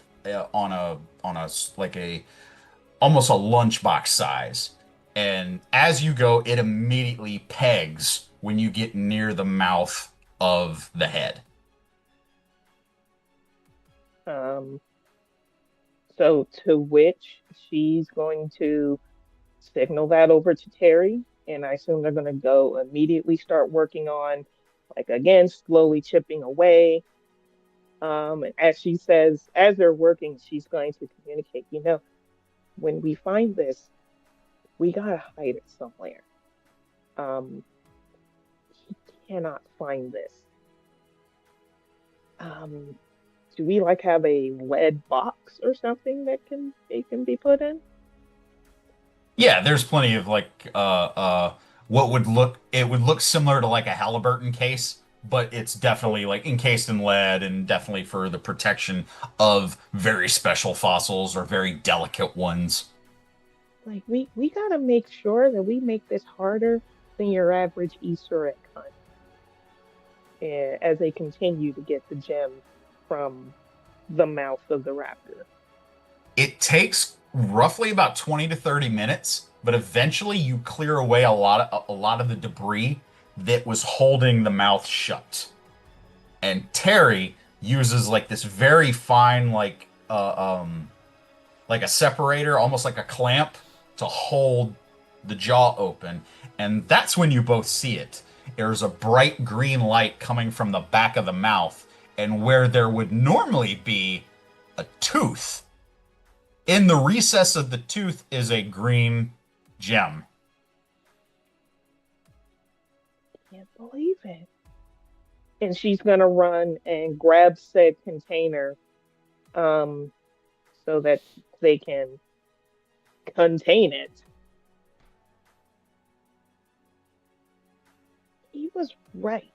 like a almost a lunchbox size. And as you go, it immediately pegs when you get near the mouth of the head. Um, so to which she's going to signal that over to Terry, and I assume they're going to go immediately start working on, like again, slowly chipping away. And as she says, as they're working, she's going to communicate, when we find this, we gotta hide it somewhere. Um, he cannot find this. Um, do we like have a lead box or something that can be put in? Yeah, there's plenty of like what would look similar to like a Halliburton case, but it's definitely like encased in lead and definitely for the protection of very special fossils or very delicate ones. Like we gotta make sure that we make this harder than your average Easter egg hunt. As they continue to get the gem from the mouth of the raptor. It takes roughly about 20 to 30 minutes, but eventually you clear away a lot of the debris that was holding the mouth shut. And Terry uses like this very fine like a separator, almost like a clamp to hold the jaw open. And that's when you both see it. There's a bright green light coming from the back of the mouth, and where there would normally be a tooth, in the recess of the tooth is a green gem. Can't believe it. And she's gonna run and grab said container, um, so that they can contain it. He was right.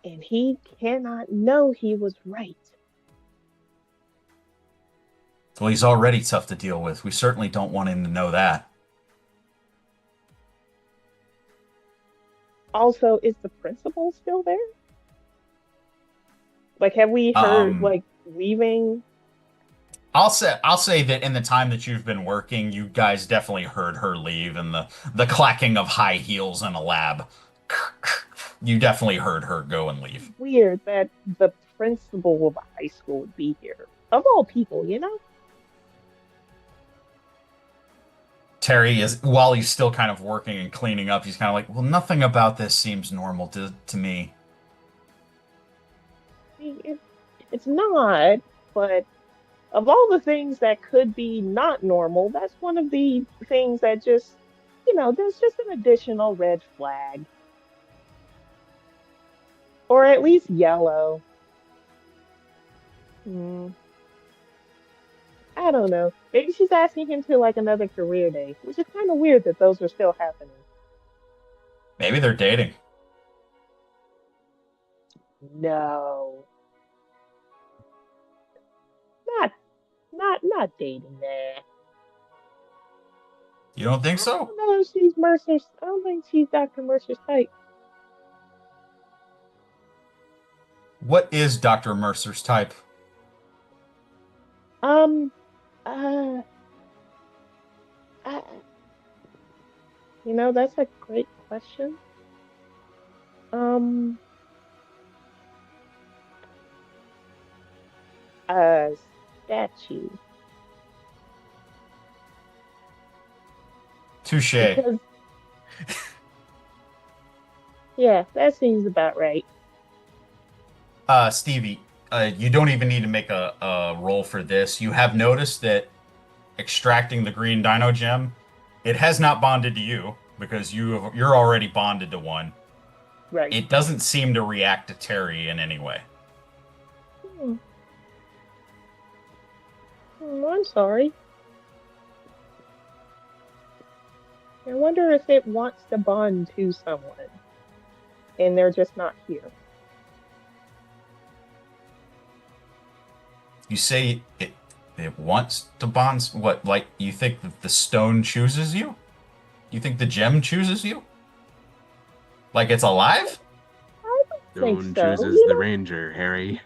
And he cannot know he was right. Well, he's already tough to deal with. We certainly don't want him to know that. Also, is the principal still there? Like, have we heard Um, like leaving? I'll say that in the time that you've been working, you guys definitely heard her leave and the clacking of high heels in a lab. You definitely heard her go and leave. Weird that the principal of a high school would be here. Of all people, you know? Terry is, while he's still kind of working and cleaning up, he's kind of like, well, nothing about this seems normal to me. It, it's not, but of all the things that could be not normal, that's one of the things that just, there's just an additional red flag. Or at least yellow. Hmm, I don't know. Maybe she's asking him to like another career day, which is kind of weird that those are still happening. Maybe they're dating. No, not not dating that. You don't think I so? don't know if she's Mercer's. I don't think she's Dr. Mercer's type. What is Dr. Mercer's type? Um, uh, I, that's a great question. Um, a statue Touche. because yeah, that seems about right. Stevie, you don't even need to make a roll for this. You have noticed that extracting the green dino gem, it has not bonded to you because you're already bonded to one. Right. It doesn't seem to react to Terry in any way. Hmm. I'm sorry. I wonder if it wants to bond to someone and they're just not here. You say it wants to bond. What, like you think that the stone chooses you? You think the gem chooses you? Like it's alive? I don't think Stone so. chooses the ranger, Harry.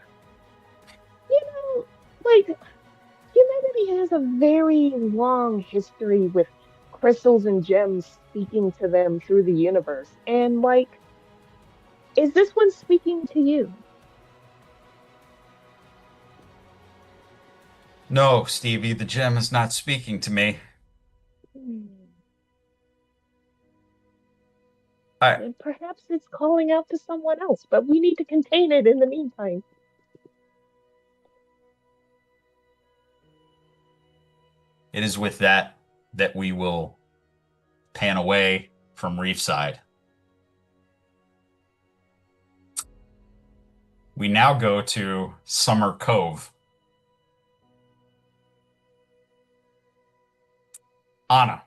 You know, like humanity has a very long history with crystals and gems speaking to them through the universe. And like, is this one speaking to you? No, Stevie, the gem is not speaking to me. Hmm. I, And perhaps it's calling out to someone else, but we need to contain it in the meantime. it is with that that we will pan away from Reefside. We now go to Summer Cove. Anna.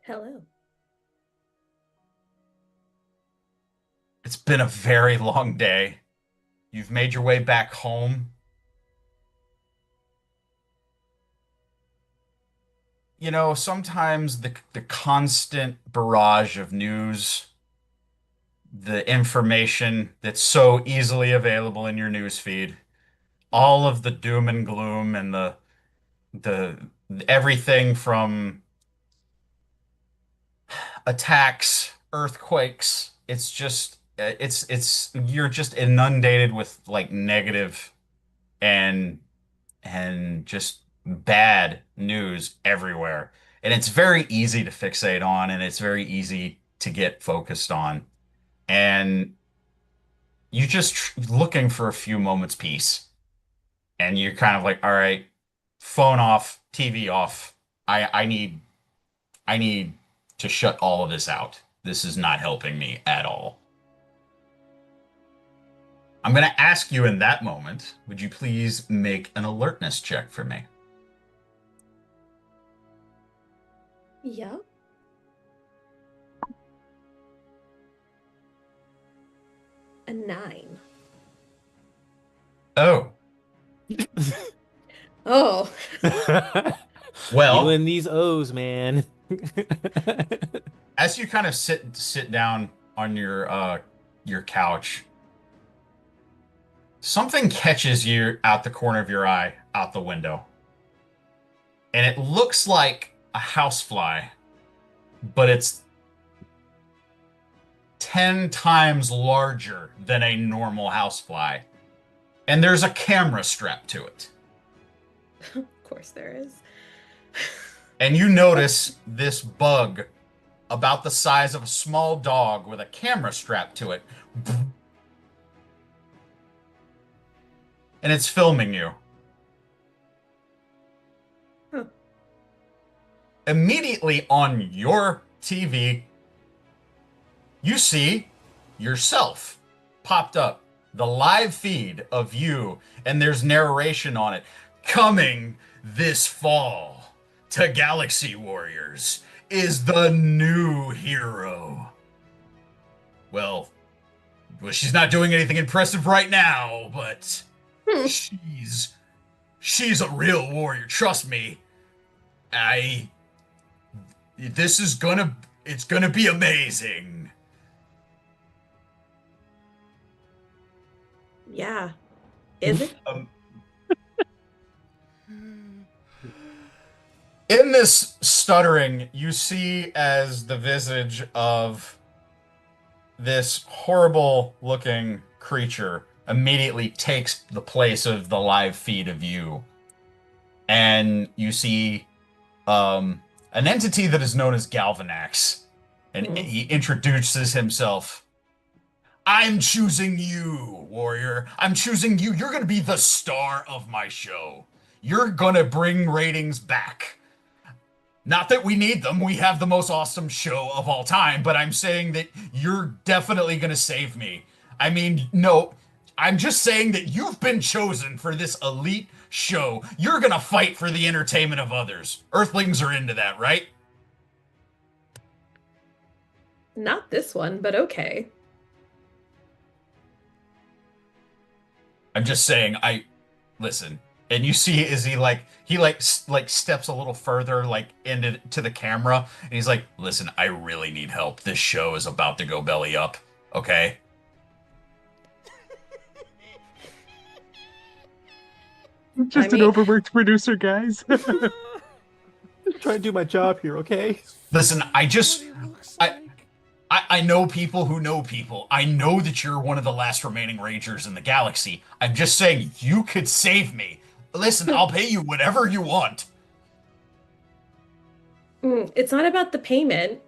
Hello. It's been a very long day. You've made your way back home. You know, sometimes the constant barrage of news, the information that's so easily available in your news feed, all of the doom and gloom and the everything from attacks, earthquakes, it's just it's you're just inundated with like negative and just bad news everywhere. And it's very easy to fixate on and it's very easy to get focused on. And you're just looking for a few moments peace. And you're kind of like, all right, phone off, TV off. I need to shut all of this out. This is not helping me at all. I'm going to ask you in that moment, would you please make an alertness check for me? Yeah. A 9. Oh, Oh. You well, and these O's, man. as you kind of sit down on your couch, Something catches you out the corner of your eye, out the window. And it looks like a housefly, but it's 10 times larger than a normal housefly. And there's a camera strapped to it. Of course there is. And you notice this bug about the size of a small dog with a camera strapped to it. And it's filming you. Huh. Immediately on your TV, you see yourself popped up. The live feed of you, and there's narration on it. Coming this fall to Galaxy Warriors is the new hero. Well, she's not doing anything impressive right now, but she's a real warrior. Trust me. It's gonna be amazing. Yeah. Is it? In this stuttering, you see as the visage of this horrible-looking creature immediately takes the place of the live feed of you. And you see an entity that is known as Galvanax. And he introduces himself. I'm choosing you, warrior. I'm choosing you. You're going to be the star of my show. You're going to bring ratings back. Not that we need them. We have the most awesome show of all time, but I'm saying that you're definitely going to save me. I mean, no, I'm just saying that you've been chosen for this elite show. You're going to fight for the entertainment of others. Earthlings are into that, right? Not this one, but okay. I'm just saying, listen, and you see as he steps a little further into the camera, and he's like, listen, I really need help. This show is about to go belly up, okay? Just an overworked producer, guys. Just trying to do my job here, okay? Listen, I know people who know people. I know that you're one of the last remaining Rangers in the galaxy. I'm just saying, you could save me. Listen, I'll pay you whatever you want. It's not about the payment.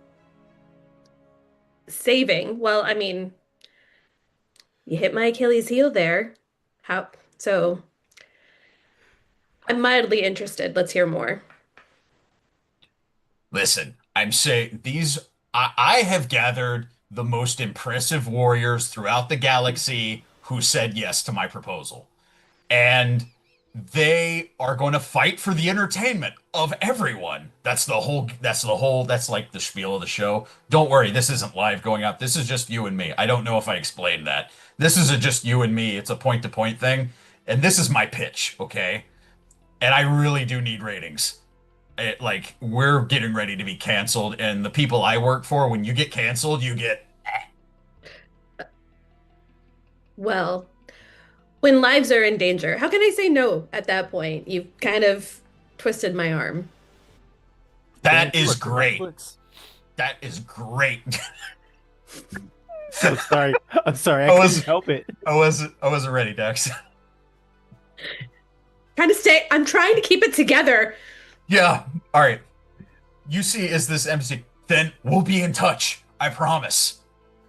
Saving. Well, I mean, you hit my Achilles heel there. So I'm mildly interested. Let's hear more. Listen, I'm saying I have gathered the most impressive warriors throughout the galaxy who said yes to my proposal. And they are going to fight for the entertainment of everyone. That's like the spiel of the show. Don't worry, this isn't live going out. This is just you and me. I don't know if I explained that. This is just you and me. It's a point-to-point thing. And this is my pitch, okay? And I really do need ratings. We're getting ready to be canceled, and the people I work for, when you get canceled, you get... Well, when lives are in danger, how can I say no at that point? You've kind of twisted my arm. That is great. That is great. I'm sorry. I'm sorry. I couldn't help it. I wasn't ready, Dex. I'm trying to keep it together. Yeah. All right. You see, is this MC? Then we'll be in touch. I promise.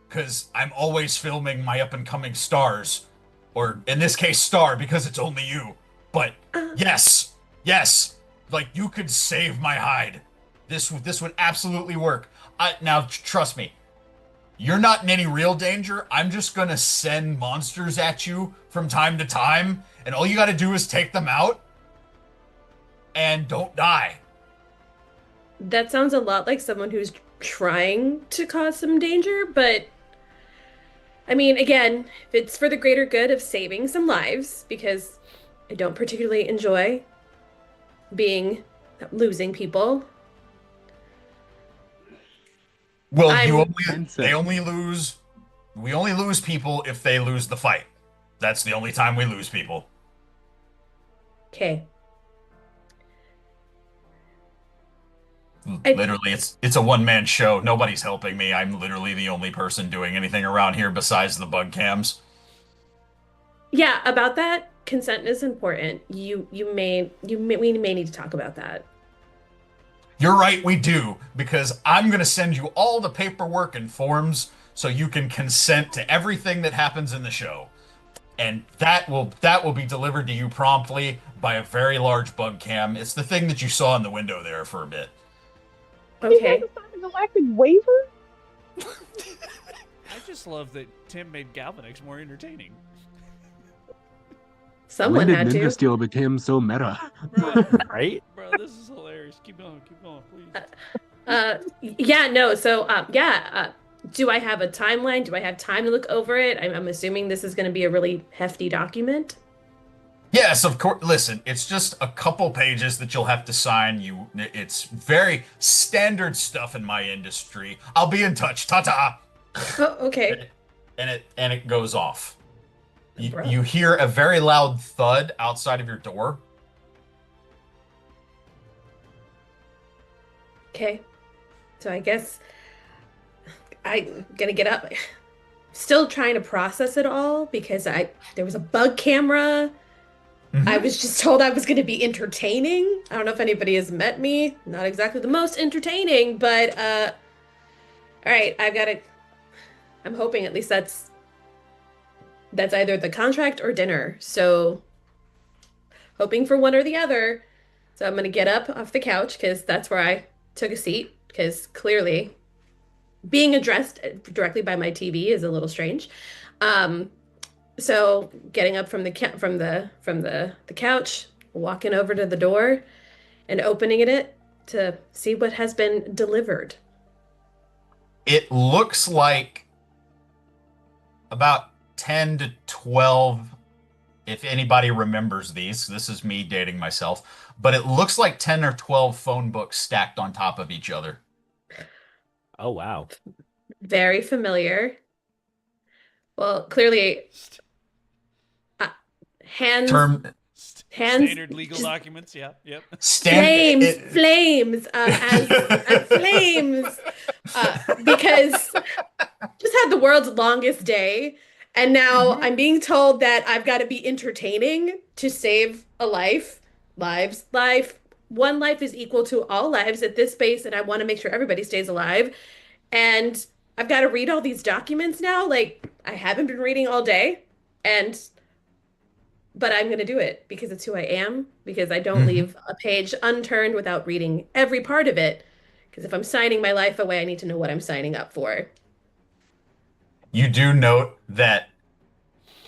Because I'm always filming my up-and-coming stars. Or, in this case, star, because it's only you. But, yes. You could save my hide. This would absolutely work. Now, trust me. You're not in any real danger. I'm just gonna send monsters at you from time to time. And all you gotta do is take them out. And don't die. That sounds a lot like someone who's trying to cause some danger, but I mean, again, if it's for the greater good of saving some lives, because I don't particularly enjoy losing people. Well, we only lose people if they lose the fight. That's the only time we lose people. Okay. I Literally, it's a one-man show. Nobody's helping me. I'm literally the only person doing anything around here besides the bug cams. Yeah, about that, consent is important. We may need to talk about that. You're right, we do, because I'm gonna send you all the paperwork and forms so you can consent to everything that happens in the show. And that will be delivered to you promptly by a very large bug cam. It's the thing that you saw in the window there for a bit. You guys Okay. have signed a galactic waiver? I just love that Tim made Galvanix more entertaining. Someone When had did Ninja to. Steel became so meta? Bro, Right? bro, this is hilarious. Keep going, please. Yeah, no. So, yeah. Do I have a timeline? Do I have time to look over it? I'm assuming this is going to be a really hefty document. Yes, of course. Listen, it's just a couple pages that you'll have to sign. It's very standard stuff in my industry. I'll be in touch. Ta-ta. Oh, okay. And it goes off. Bro. You hear a very loud thud outside of your door. Okay. So I guess I'm gonna get up. Still trying to process it all because there was a bug camera. I Mhm. was just told I was going to be entertaining. I don't know if anybody has met me. Not exactly the most entertaining, but all right, I'm hoping at least that's either the contract or dinner. So hoping for one or the other. So I'm going to get up off the couch because that's where I took a seat because clearly being addressed directly by my TV is a little strange. So getting up from the couch, walking over to the door and opening it to see what has been delivered. It looks like about 10 to 12, if anybody remembers these. This is me dating myself, but it looks like 10 or 12 phone books stacked on top of each other. Oh, wow. Very familiar. Well, clearly, uh, hands Term hands Standard legal just documents. Yep. stand flames as flames because just had the world's longest day and now I'm being told that I've got to be entertaining to save a life. One life is equal to all lives at this space and I want to make sure everybody stays alive, and I've got to read all these documents now. Like, I haven't been reading all day, and but I'm going to do it because it's who I am, because I don't Mhm. leave a page unturned without reading every part of it. Because if I'm signing my life away, I need to know what I'm signing up for. You do note that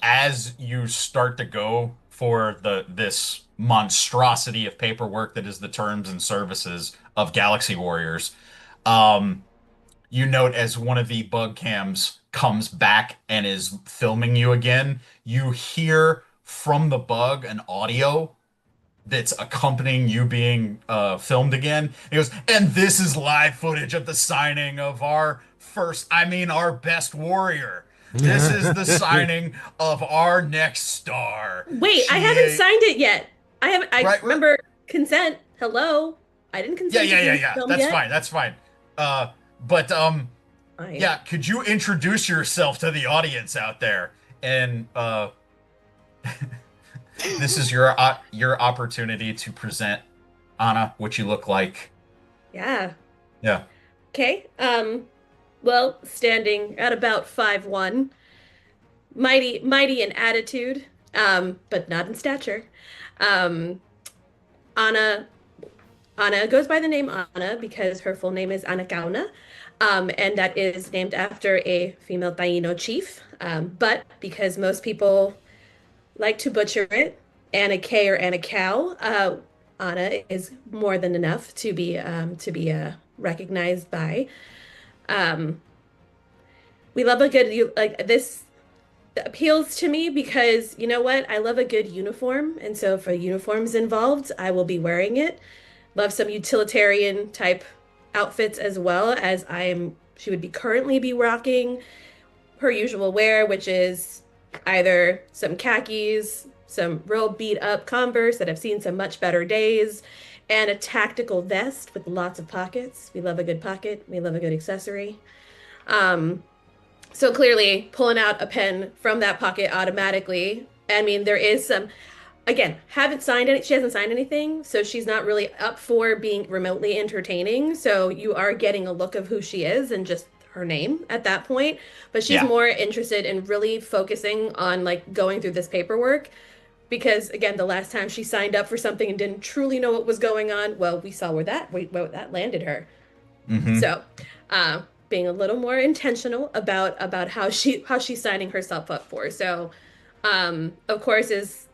as you start to go for this monstrosity of paperwork that is the terms and services of Galaxy Warriors, um, you note as one of the bug cams comes back and is filming you again, you hear from the bug an audio that's accompanying you being filmed again. He goes, and this is live footage of the signing of our best warrior. This is the signing of our next star. Wait, I haven't She, signed it yet. I right? remember consent. Hello. I didn't Yeah, consent to yeah, yeah, being yeah. filmed That's yet. fine. That's fine. But Fine. yeah. Could you introduce yourself to the audience out there? And this is your opportunity to present Anna what you look like. Yeah. Yeah. Okay. Well, standing at about 5'1", mighty in attitude, but not in stature. Um, Anna Anna goes by the name Anna because her full name is Ana Kauna, and that is named after a female Taino chief. But because most people like to butcher it, Anna K or Anna Cow, Anna is more than enough to be recognized by. Um, we love a good like this appeals to me because you know what? I love a good uniform, and so if a uniform's involved, I will be wearing it. Love some utilitarian type outfits as well, as she would be currently be rocking her usual wear, which is either some khakis, some real beat up Converse that have seen some much better days, and a tactical vest with lots of pockets. We love a good pocket. We love a good accessory. Um, so clearly pulling out a pen from that pocket automatically. I mean, there is some, again, haven't signed any, she hasn't signed anything, so she's not really up for being remotely entertaining. So you are getting a look of who she is and just her name at that point. But she's Yeah. more interested in really focusing on like going through this paperwork because again, the last time she signed up for something and didn't truly know what was going on, well, we saw where that landed her. Mm-hmm. So, being a little more intentional about how she's signing herself up for. So, of course, is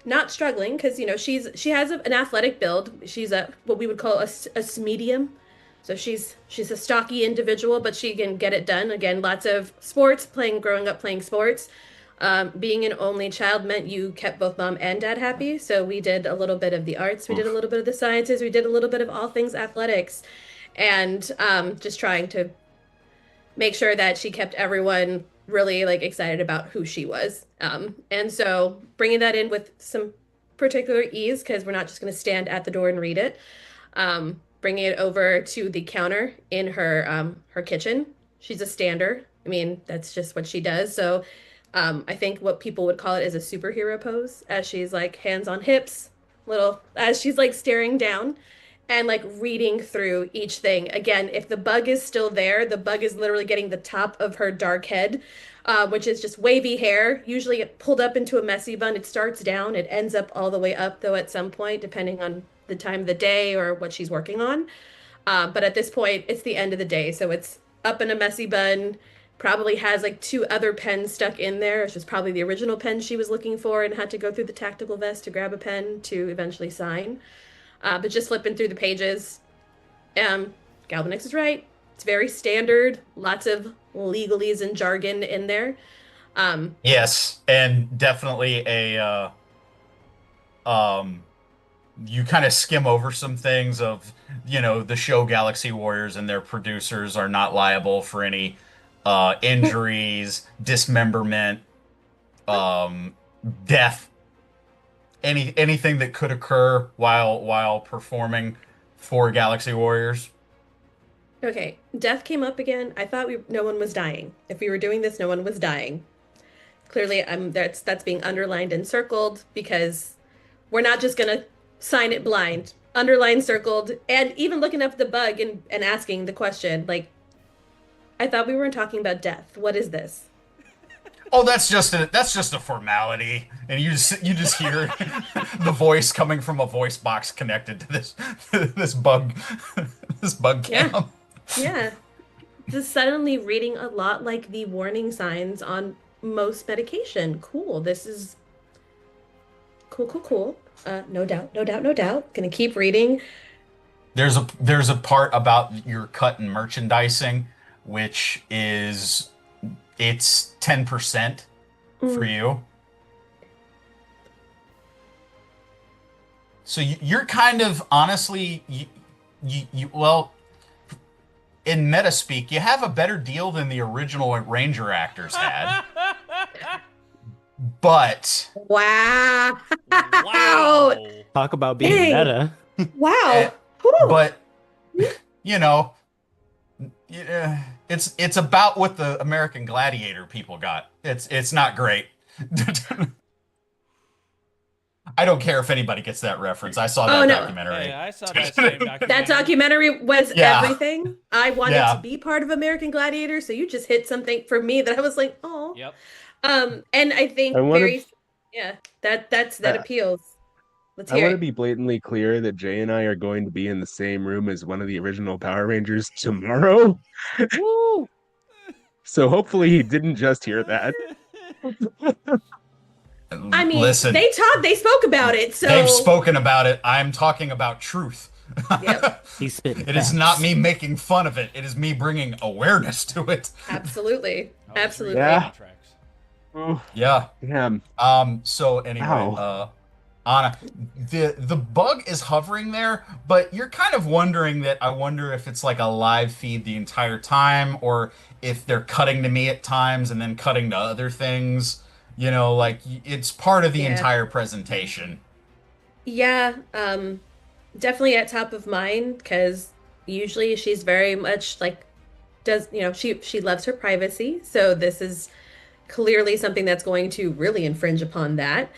not struggling because she has an athletic build. She's a what we would call a medium. So she's a stocky individual, but she can get it done. Again, lots of sports, growing up playing sports. Being an only child meant you kept both mom and dad happy. So we did a little bit of the arts, we did a little bit of the sciences, we did a little bit of all things athletics, and just trying to make sure that she kept everyone really like excited about who she was. And so bringing that in with some particular ease because we're not just going to stand at the door and read it. Bringing it over to the counter in her kitchen. She's a stander. I mean, that's just what she does. So I think what people would call it is a superhero pose as she's like hands on hips, as she's like staring down and like reading through each thing. Again, if the bug is still there, the bug is literally getting the top of her dark head, which is just wavy hair, usually pulled up into a messy bun. It starts down, it ends up all the way up though at some point, depending on the time of the day or what she's working on. But at this point, it's the end of the day. So it's up in a messy bun, probably has like 2 other pens stuck in there. It's just probably the original pen she was looking for and had to go through the tactical vest to grab a pen to eventually sign. But just flipping through the pages. Galvanix is right. It's very standard. Lots of legalese and jargon in there. Yes, and definitely you kind of skim over some things of, the show Galaxy Warriors and their producers are not liable for any injuries, dismemberment, death, anything that could occur while performing for Galaxy Warriors. Okay, death came up again. I thought no one was dying. If we were doing this, no one was dying. Clearly, that's being underlined and circled because we're not just gonna sign it blind. Underlined, circled, and even looking up the bug and asking the question, like, I thought we weren't talking about death. What is this? Oh, that's just a formality, and you just hear the voice coming from a voice box connected to this bug cam. Yeah. Just suddenly reading a lot like the warning signs on most medication. Cool. This is cool. No doubt. Gonna keep reading. There's a part about your cut and merchandising, which is it's 10% for you. So you're kind of honestly well, in meta speak, you have a better deal than the original Ranger actors had. But Wow. Wow. Talk about being Dang. meta. Wow. but it's about what the American Gladiator people got. It's not great. I don't care if anybody gets that reference. I saw that documentary. Yeah, I saw that same documentary. That documentary was Yeah. everything. I wanted to be part of American Gladiator, so you just hit something for me that I was like, oh. Yep. And I think that appeals. Let's I hear want to it. be blatantly clear that Jay and I are going to be in the same room as one of the original Power Rangers tomorrow. Woo! So hopefully he didn't just hear that. I mean, Listen, they spoke about it, so they've spoken about it. I'm talking about truth. Yep. He's spitting It is facts. not me making fun of it. It is me bringing awareness to it. Absolutely. I was Absolutely. reading Yeah. contracts. Oh, Yeah. damn. So anyway, Ow. Anna, the bug is hovering there, but you're kind of wondering that I wonder if it's like a live feed the entire time, or if they're cutting to me at times and then cutting to other things. You know, like it's part of the Yeah. entire presentation. Yeah, definitely at top of mind because usually she's very much like does, she loves her privacy. So this is clearly something that's going to really infringe upon that.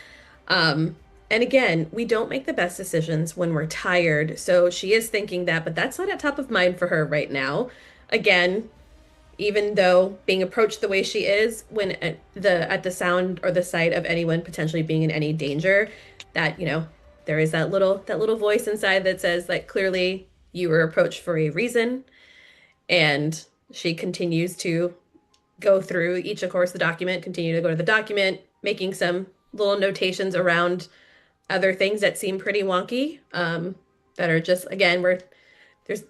Um, and again, we don't make the best decisions when we're tired. So she is thinking that, but that's not at top of mind for her right now. Again, even though being approached the way she is when at the sound or the sight of anyone potentially being in any danger, that there is that little voice inside that says that clearly you were approached for a reason, and she continues to go through each, of course, the document, continue to go to the document, making some little notations around other things that seem pretty wonky, that are just, again, where there's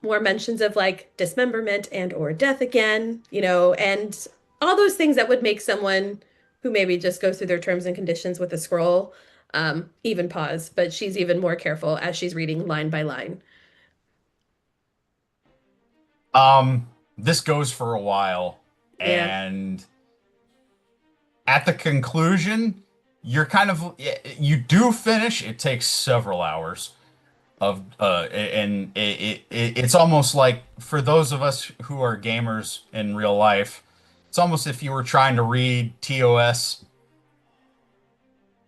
more mentions of like dismemberment and or death again, and all those things that would make someone who maybe just goes through their terms and conditions with a scroll, even pause. But she's even more careful as she's reading line by line. This goes for a while, Yeah. and at the conclusion, you're kind of you do finish. It takes several hours of and it's almost like for those of us who are gamers in real life, it's almost if you were trying to read TOS,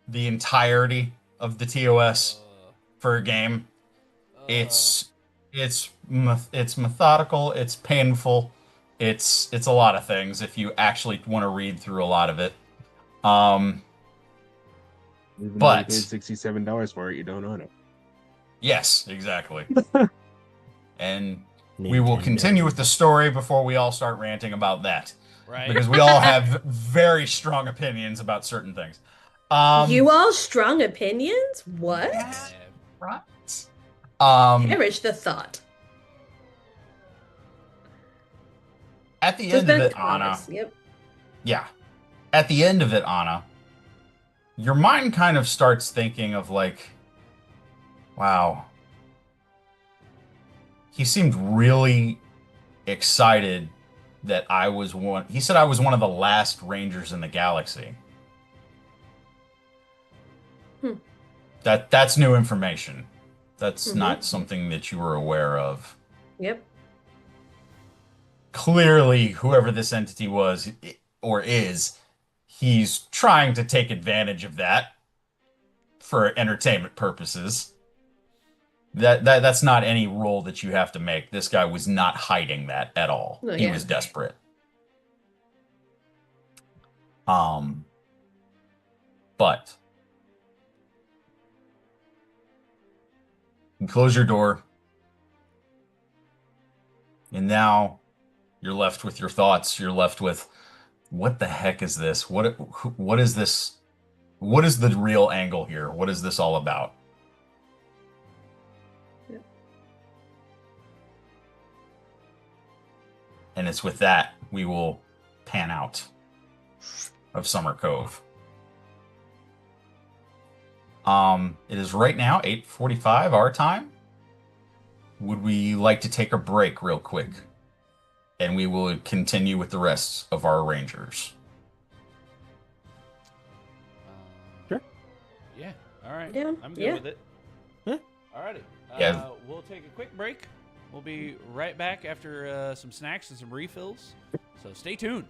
the entirety of the TOS for a game. Uh, It's methodical, it's painful, it's a lot of things if you actually want to read through a lot of it. Um, Even though you paid but $67 for it, you don't own it. yes, exactly. And we will continue Nintendo. with the story before we all start ranting about that, right. because we all have very strong opinions about certain things. You Um, all strong opinions? What? yeah, Yeah. right. Um, Perish the thought. at the Goes end of back it, to Anna, promise. Yep. yeah, at the end of it, Anna, your mind kind of starts thinking of like, wow, he seemed really excited that I was one. He said I was one of the last Rangers in the galaxy. Hmm. That's new information. That's Mm-hmm. not something that you were aware of. Yep. Clearly, whoever this entity was or is, he's trying to take advantage of that for entertainment purposes. That's not any role that you have to make. This guy was not hiding that at all. Oh He yeah. was desperate. Um, but you close your door, and now you're left with your thoughts. You're left with, what the heck is this? What is this? What is the real angle here? What is this all about? Yep. And it's with that we will pan out of Summer Cove. It is right now 8:45 our time. Would we like to take a break real quick? And we will continue with the rest of our Rangers. Uh, yeah. All right. Yeah, I'm good yeah. with it. Yeah. Alrighty. Yeah. We'll take a quick break. We'll be right back after some snacks and some refills. So stay tuned.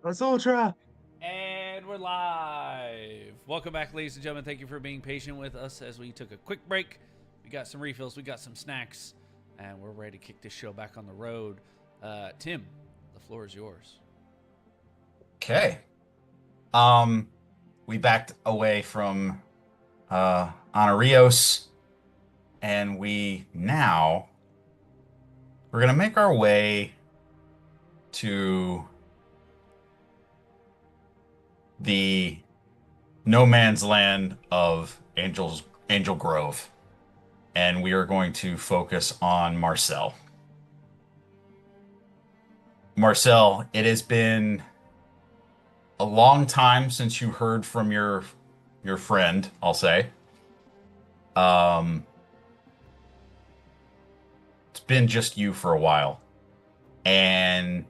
That's Ultra. And we're live. Welcome back, ladies and gentlemen. Thank you for being patient with us as we took a quick break. We got some refills, we got some snacks, and we're ready to kick this show back on the road. Tim, the floor is yours. Okay. We backed away from Honorios, and we're gonna make our way to the no man's land of Angel Grove, and we are going to focus on Marcel. Marcel, it has been a long time since you heard from your friend, I'll say. It's been just you for a while, and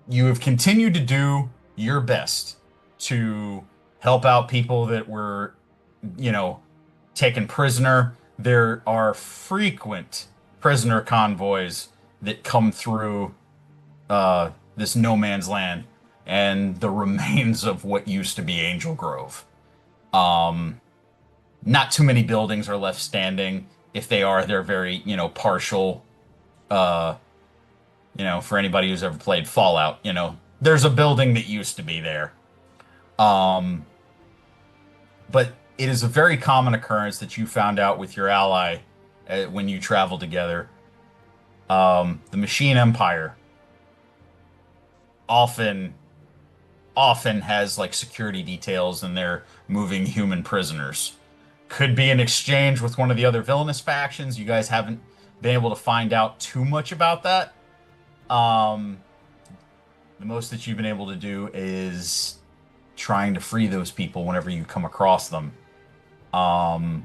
you have continued to do your best to help out people that were, taken prisoner. There are frequent prisoner convoys that come through this no man's land and the remains of what used to be Angel Grove. Not too many buildings are left standing. If they are, they're very, partial. For anybody who's ever played Fallout, there's a building that used to be there. But it is a very common occurrence that you found out with your ally when you travel together. The Machine Empire often has like security details and they're moving human prisoners. Could be an exchange with one of the other villainous factions. You guys haven't been able to find out too much about that. The most that you've been able to do is trying to free those people whenever you come across them. A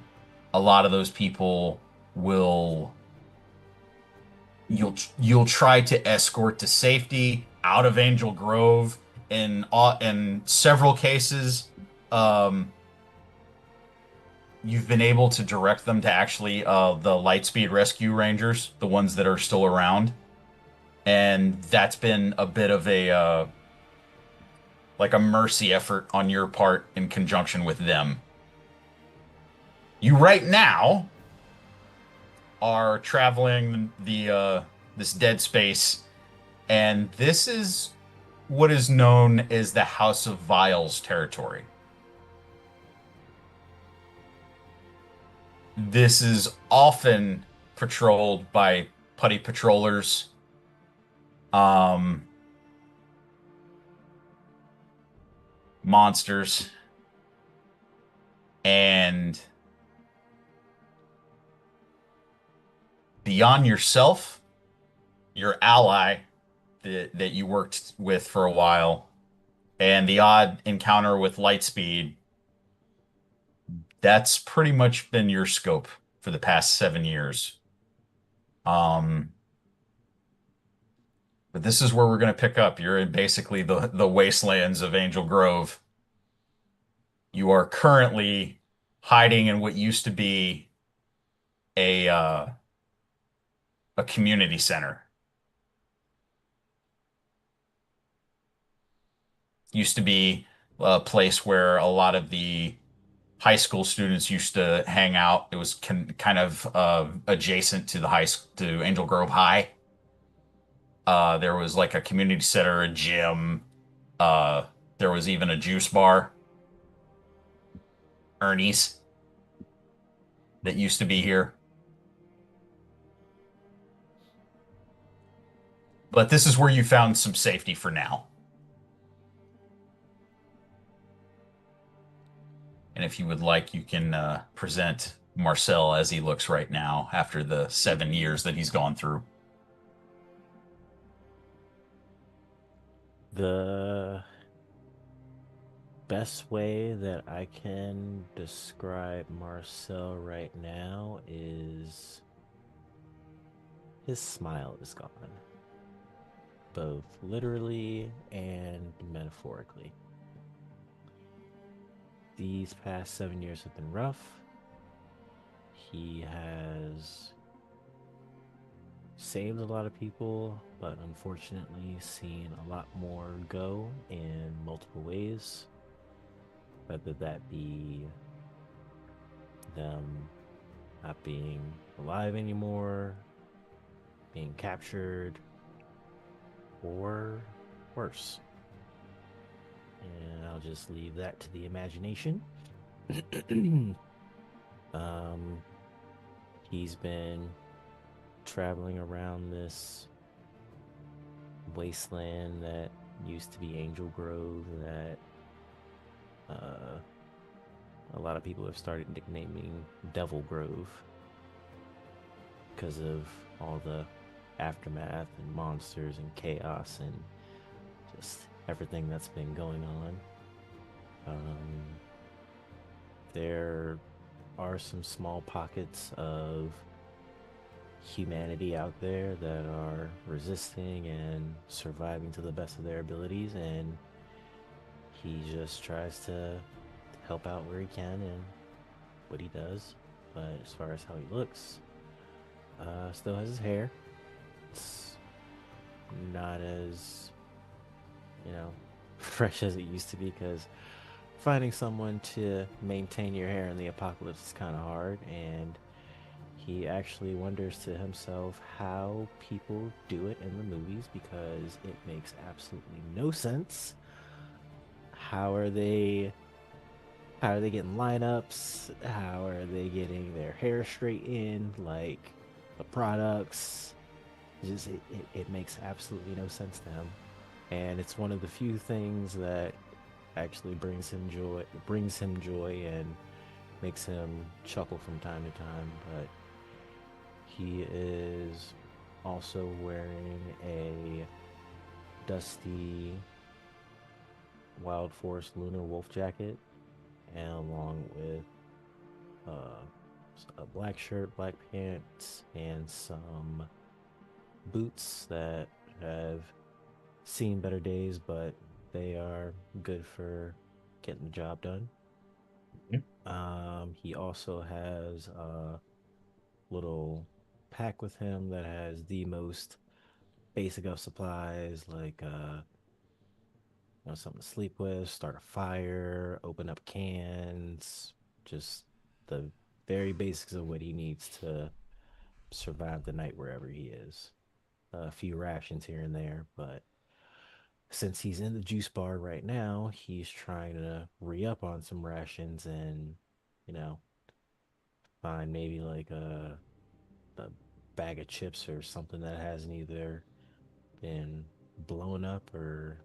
lot of those people you'll try to escort to safety out of Angel Grove. In several cases, you've been able to direct them to actually the Lightspeed Rescue Rangers, the ones that are still around. And that's been a bit of a mercy effort on your part in conjunction with them. You right now are traveling this dead space, and this is what is known as the House of Vials territory. This is often patrolled by putty patrollers. Monsters, and beyond yourself, your ally that you worked with for a while, and the odd encounter with Lightspeed, that's pretty much been your scope for the past 7 years. But this is where we're going to pick up. You're in basically the wastelands of Angel Grove. You are currently hiding in what used to be a community center. Used to be a place where a lot of the high school students used to hang out. It was kind of adjacent to to Angel Grove High. There was like a community center, a gym. There was even a juice bar, Ernie's, that used to be here. But this is where you found some safety for now. And if you would like, you can present Marcel as he looks right now after the 7 years that he's gone through. The best way that I can describe Marcel right now is his smile is gone, both literally and metaphorically. These past 7 years have been rough. He has saved a lot of people, but unfortunately seen a lot more go in multiple ways. Whether that be them not being alive anymore, being captured, or worse. And I'll just leave that to the imagination. He's been traveling around this wasteland that used to be Angel Grove that a lot of people have started nicknaming Devil Grove because of all the aftermath and monsters and chaos and just everything that's been going on. There are some small pockets of humanity out there that are resisting and surviving to the best of their abilities, and he just tries to help out where he can and what he does. But as far as how he looks, still has his hair. It's not as, fresh as it used to be, because finding someone to maintain your hair in the apocalypse is kind of hard, and he actually wonders to himself how people do it in the movies, because it makes absolutely no sense. How are they getting lineups? How are they getting their hair straightened? Like, the products, it makes absolutely no sense to him. And it's one of the few things that actually brings him joy and makes him chuckle from time to time. But he is also wearing a dusty Wild Forest Lunar Wolf jacket, and along with a black shirt, black pants, and some boots that have seen better days, but they are good for getting the job done. He also has a little pack with him that has the most basic of supplies, like something to sleep with, start a fire, open up cans, just the very basics of what he needs to survive the night wherever he is. A few rations here and there, but since he's in the juice bar right now, he's trying to re-up on some rations and, find maybe like a bag of chips or something that hasn't either been blown up or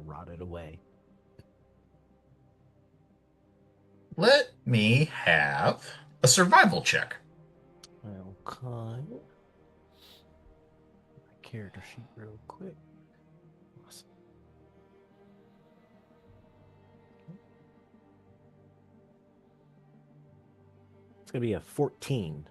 rotted away. Let me have a survival check. Okay. My character sheet real quick. Awesome. It's gonna be a 14.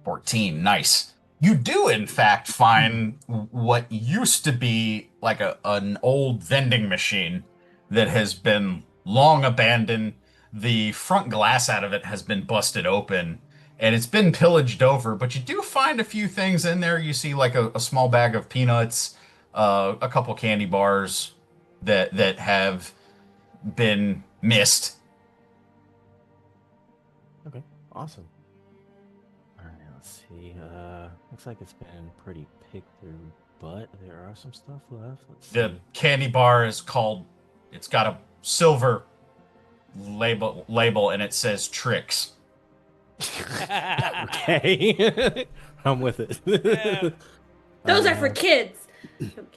14, nice. You do, in fact, find what used to be like an old vending machine that has been long abandoned. The front glass out of it has been busted open, and it's been pillaged over, but you do find a few things in there. You see like a small bag of peanuts, a couple candy bars that have been missed. Okay, awesome. All right, let's see. Looks like it's been pretty picked through, but there are some stuff left. Let's see. The candy bar is called, it's got a silver label and it says Tricks. Okay. I'm with it. Yeah. Those are for kids. I'm kidding.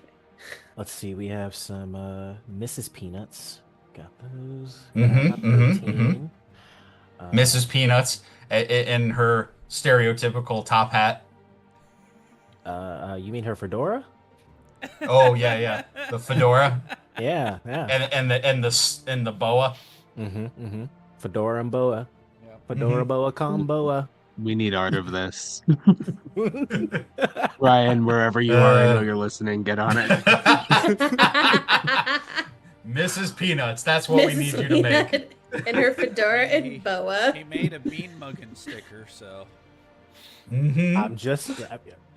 Let's see. We have some Mrs. Peanuts. Got those. Mrs. Peanuts in her stereotypical top hat. You mean her fedora? Oh yeah, the fedora. Yeah. And the boa. Fedora and boa. Yeah. Fedora boa comboa. We need art of this. Ryan, wherever you are, I know you're listening. Get on it. Mrs. Peanuts, that's what we need you to make. And her fedora and boa. He made a bean mugging sticker, so. Mm-hmm. I'm just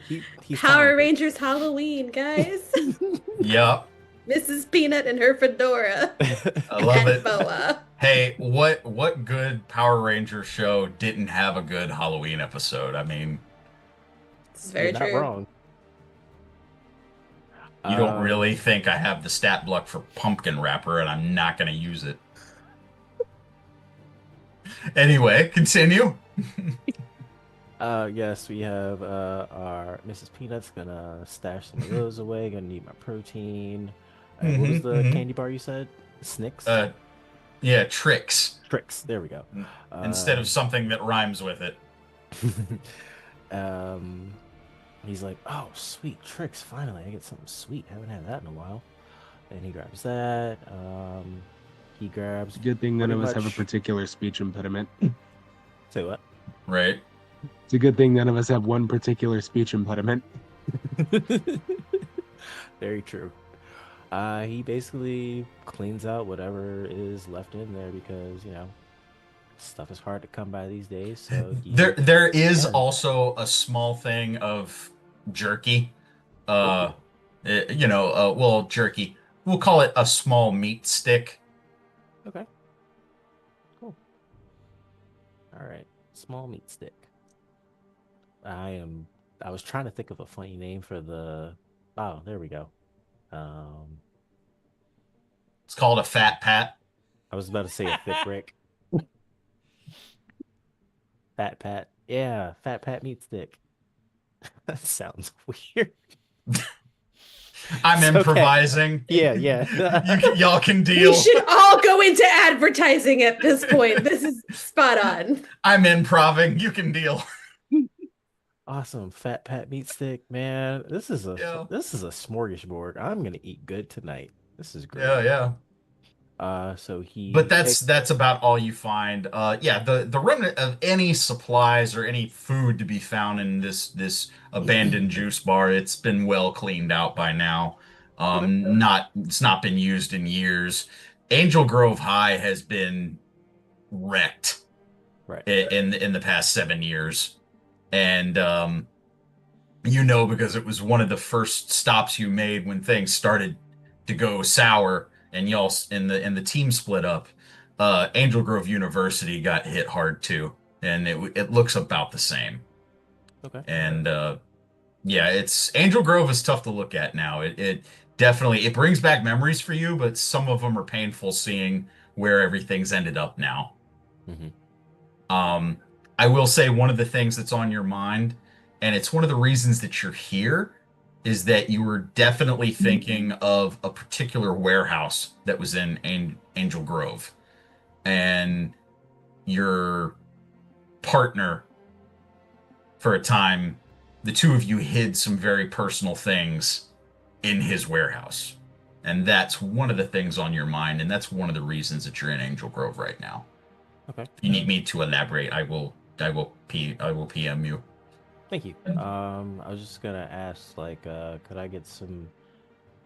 he's Power talented. Rangers Halloween, guys. Yep. Mrs. Peanut and her fedora I love and it. boa. Hey, what good Power Ranger show didn't have a good Halloween episode? I mean, This is You're very not true. wrong. you don't Um, really think I have the stat block for pumpkin wrapper and I'm not going to use it. Anyway, continue. yes, we have our Mrs. Peanut's gonna stash some of those away. Gonna need my protein. What was the Mm-hmm. candy bar you said? Snicks? Yeah, tricks. Tricks. There we go. Instead of something that rhymes with it. um, he's like, "Oh, sweet tricks! Finally, I get something sweet. Haven't had that in a while." And he grabs that. He grabs. It's a good thing none pretty of us have a much- particular speech impediment. Say what? Right? It's a good thing none of us have one particular speech impediment. Very true. He basically cleans out whatever is left in there because, stuff is hard to come by these days. So There is Yeah. also a small thing of jerky. Oh. Well, jerky. We'll call it a small meat stick. Okay. Cool. All right. Small meat stick. I was trying to think of a funny name for the. Oh, there we go. It's called a fat pat. I was about to say a thick brick. Fat Pat. Yeah, Fat Pat meat stick. That sounds weird. I'm It's okay. improvising. Yeah. Y'all can We deal. should all go into advertising at this point. This is spot on. I'm improving. You can deal. Awesome, Fat Pat meat stick, man. This is a Yeah. smorgasbord. I'm gonna eat good tonight. This is great. Yeah. So he. But that's about all you find. The remnant of any supplies or any food to be found in this abandoned juice bar, it's been well cleaned out by now. It's not been used in years. Angel Grove High has been wrecked Right. in the past 7 years, and because it was one of the first stops you made when things started to go sour and y'all and the team split up. Angel Grove University got hit hard too, and it looks about the same. Okay. And it's Angel Grove is tough to look at now. It definitely it brings back memories for you, but some of them are painful seeing where everything's ended up now. Mm-hmm. I will say one of the things that's on your mind, and it's one of the reasons that you're here, is that you were definitely thinking of a particular warehouse that was in Angel Grove. And your partner, for a time, the two of you hid some very personal things in his warehouse. And that's one of the things on your mind, and that's one of the reasons that you're in Angel Grove right now. Okay. If you need me to elaborate, I will PM you. Thank you. I was just gonna ask, could I get some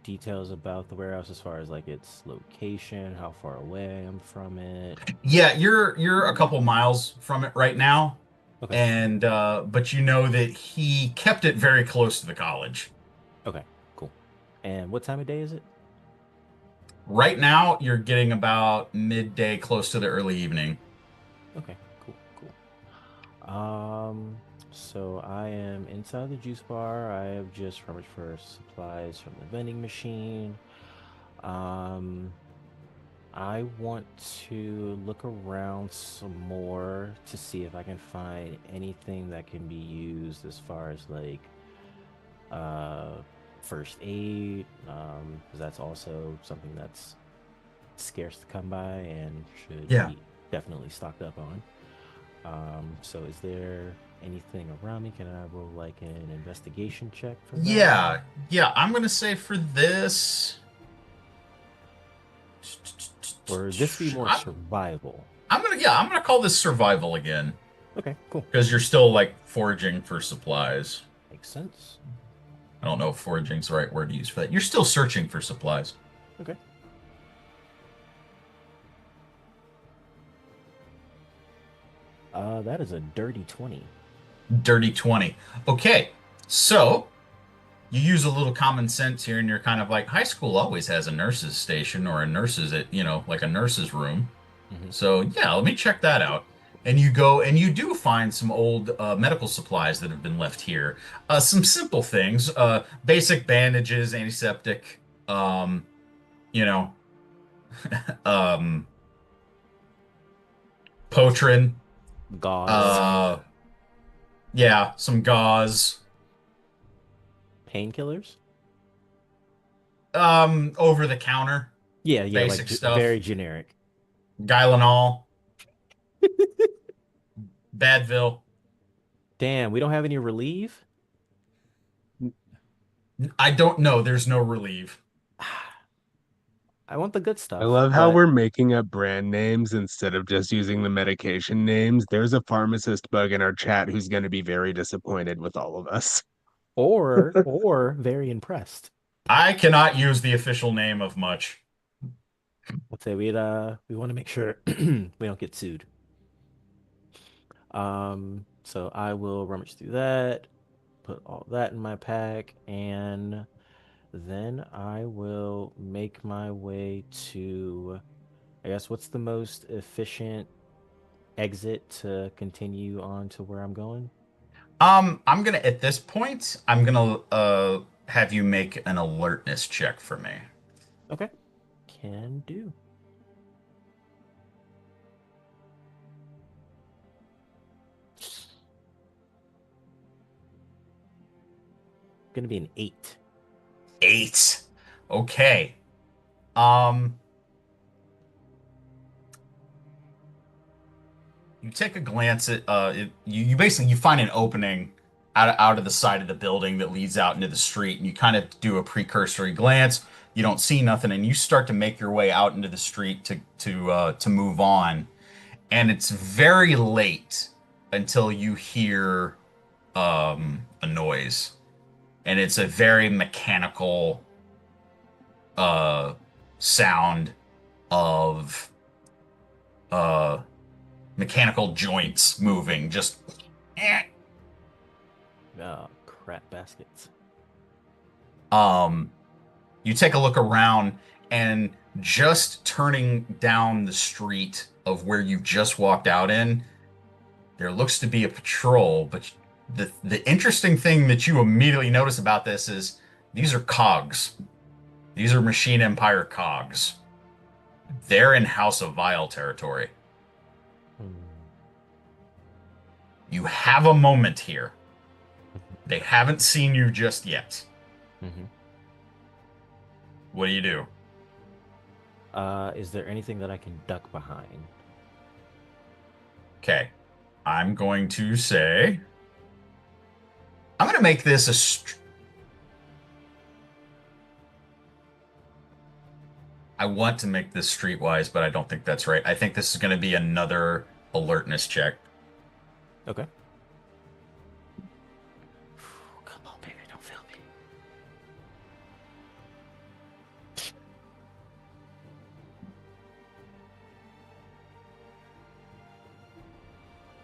details about the warehouse as far as its location, how far away I'm from it? Yeah, you're a couple miles from it right now. Okay. And but you know that he kept it very close to the college. Okay, cool. And what time of day is it? Right now, you're getting about midday, close to the early evening. Okay, cool. So I am inside the juice bar. I have just rummaged for supplies from the vending machine. I want to look around some more to see if I can find anything that can be used as far as first aid, because that's also something that's scarce to come by and should be definitely stocked up on. So is there anything around me? Can I roll an investigation check for that? Yeah. I'm gonna say for this, Or this be more survival? I'm gonna call this survival again. Okay, cool. Because you're still foraging for supplies. Makes sense. I don't know if foraging's the right word to use for that. You're still searching for supplies. Okay. That is a dirty 20. Dirty 20. Okay, so you use a little common sense here, and you're kind of like, high school always has a nurse's station or a nurse's, like a nurse's room. Hmm. So yeah, let me check that out. And you go and you do find some old medical supplies that have been left here. Some simple things, basic bandages, antiseptic, um, you know, um, Potrin, Gauze, uh, yeah, some gauze, painkillers. over the counter, Yeah, yeah, like basic very stuff, generic. Gylenol, Badville. Damn, we don't have any relief. I don't know. There's no relief. I want the good I stuff, love how but we're making up brand names instead of just using the medication names. There's a pharmacist bug in our chat who's going to be very disappointed with all of us. or very impressed. I cannot use the official name of much. Let's say we want to make sure we don't get sued. So I will rummage through that, put all that in my pack, and then I will make my way to, I guess, what's the most efficient exit to continue on to where I'm going? I'm gonna at this point, I'm gonna have you make an alertness check for me. Okay, can do. Gonna be an 8. 8. Okay. Um, you take a glance at you basically you find an opening out of the side of the building that leads out into the street, and you kind of do a precursory glance. You don't see nothing, and you start to make your way out into the street to move on. And it's very late until you hear a noise, and it's a very mechanical uh sound of uh mechanical joints moving, just Oh, crap baskets. um you take a look around, and just turning down the street of where you just walked out in, there looks to be a patrol. But the interesting thing that you immediately notice about this is these are cogs. These are Machine Empire cogs. They're in House of Vile territory. Hmm. You have a moment here. They haven't seen you just yet. Hmm. What do you do? Is there anything that I can duck behind? Okay. I'm going to say, I'm going to make this I want to make this streetwise, but I don't think that's right. I think this is going to be another alertness check. Okay. Come on, baby, don't fail me.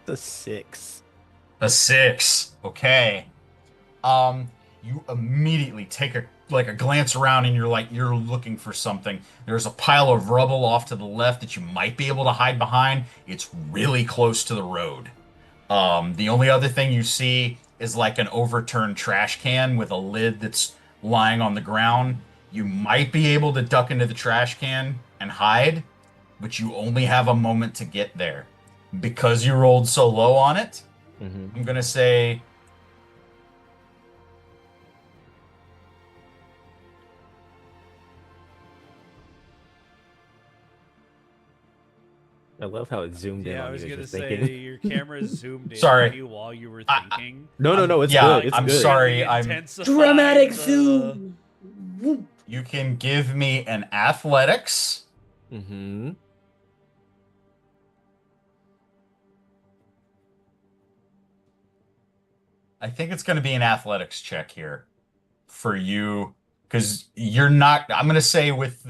The 6. A 6. Okay. Um, you immediately take a glance around, and you're looking for something. There's a pile of rubble off to the left that you might be able to hide behind. It's really close to the road. The only other thing you see is like an overturned trash can with a lid that's lying on the ground. You might be able to duck into the trash can and hide, but you only have a moment to get there. Because you rolled so low on it, Mm-hmm. I'm gonna say I love how it zoomed in Yeah, I on was you as gonna you're say thinking. your camera zoomed in on sorry. you while you were I, thinking. No, no, no, it's yeah, good. It's I'm good. sorry. Really intensified Dramatic the- zoom. Whoop. You can give me an athletics. Mm-hmm. I think it's going to be an athletics check here for you, because you're not. I'm going to say with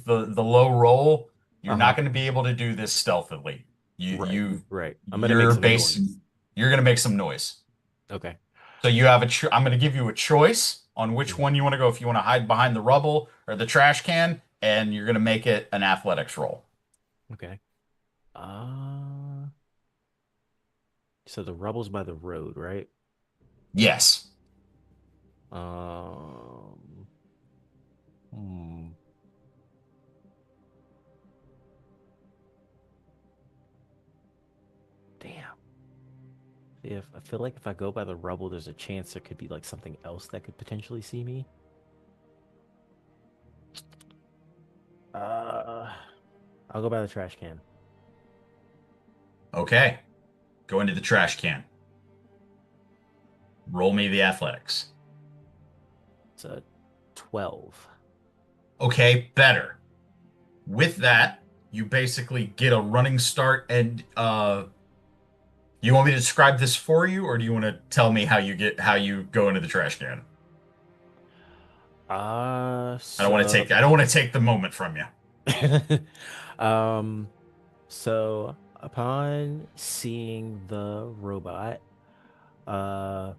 the low roll, you're Uh-huh. not going to be able to do this stealthily. You Right. you Right. I'm gonna make you're some base. noise. You're going to make some noise. Okay. So you have I'm going to give you a choice on which Mhm. one you want to go. If you want to hide behind the rubble or the trash can, and you're going to make it an athletics roll. Okay. Uh, so the rubble's by the road, right? Yes. Um, hmm. Damn. If I feel like if I go by the rubble, there's a chance there could be like something else that could potentially see me. Uh, I'll go by the trash can. Okay. Go into the trash can. Roll me the athletics. It's a 12. Okay, better. With that, you basically get a running start and you want me to describe this for you, or do you want to tell me how you go into the trash can? So I don't want to take the moment from you. um so upon seeing the robot, uh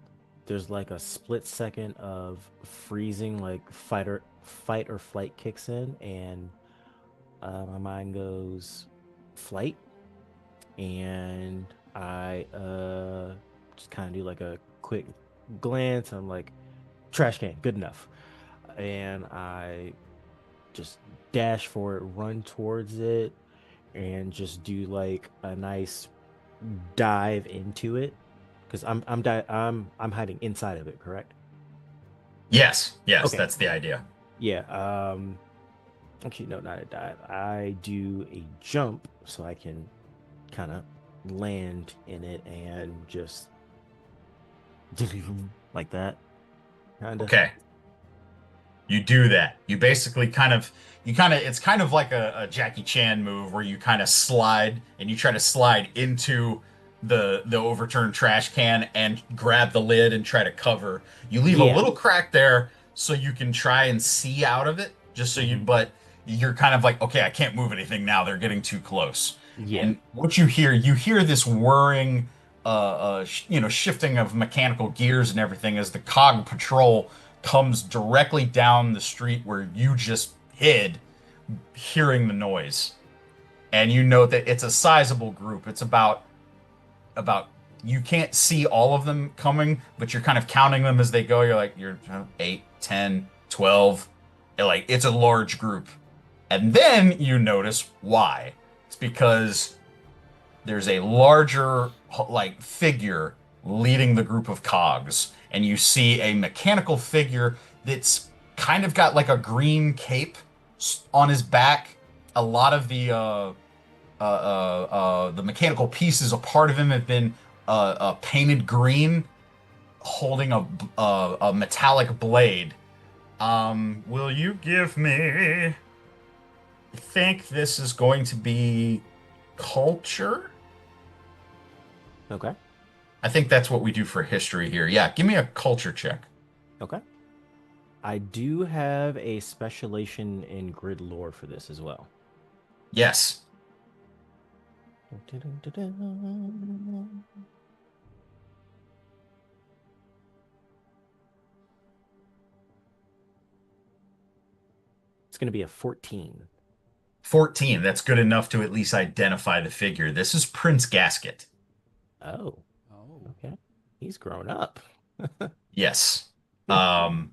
there's like a split second of freezing, like fight or flight kicks in, and my mind goes flight, and I just kind of do like a quick glance. I'm like, trash can, good enough. And I just dash for it, run towards it, and just do like a nice dive into it. Because I'm hiding inside of it, correct? Yes, yes, Okay. that's the idea. Yeah. Actually, no, not a dive. I do a jump so I can kind of land in it and just like that, kind of. Okay. You do that. It's kind of like a Jackie Chan move where you kind of slide and you try to slide into the overturned trash can and grab the lid and try to cover. You leave a Yeah. little crack there so you can try and see out of it, Hmm. but you're kind of like, okay, I can't move anything now. They're getting too close. Yeah. And what you hear this whirring, shifting of mechanical gears and everything as the cog patrol comes directly down the street where you just hid, hearing the noise. And you know that it's a sizable group. It's about you can't see all of them coming, but you're kind of counting them as they go. You're 8, 10, 12. Like it's a large group. And then you notice why. It's because there's a larger like figure leading the group of cogs, and you see a mechanical figure that's kind of got like a green cape on his back. A lot of the mechanical pieces, a part of him, have been painted green, holding a metallic blade. Will you give me? I think this is going to be culture. Okay. I think that's what we do for history here. Yeah, give me a culture check. Okay. I do have a specialization in grid lore for this as well. Yes. It's going to be a 14. 14. That's good enough to at least identify the figure. This is Prince Gasket. Oh, Oh. okay. He's grown up. Yes. Yeah,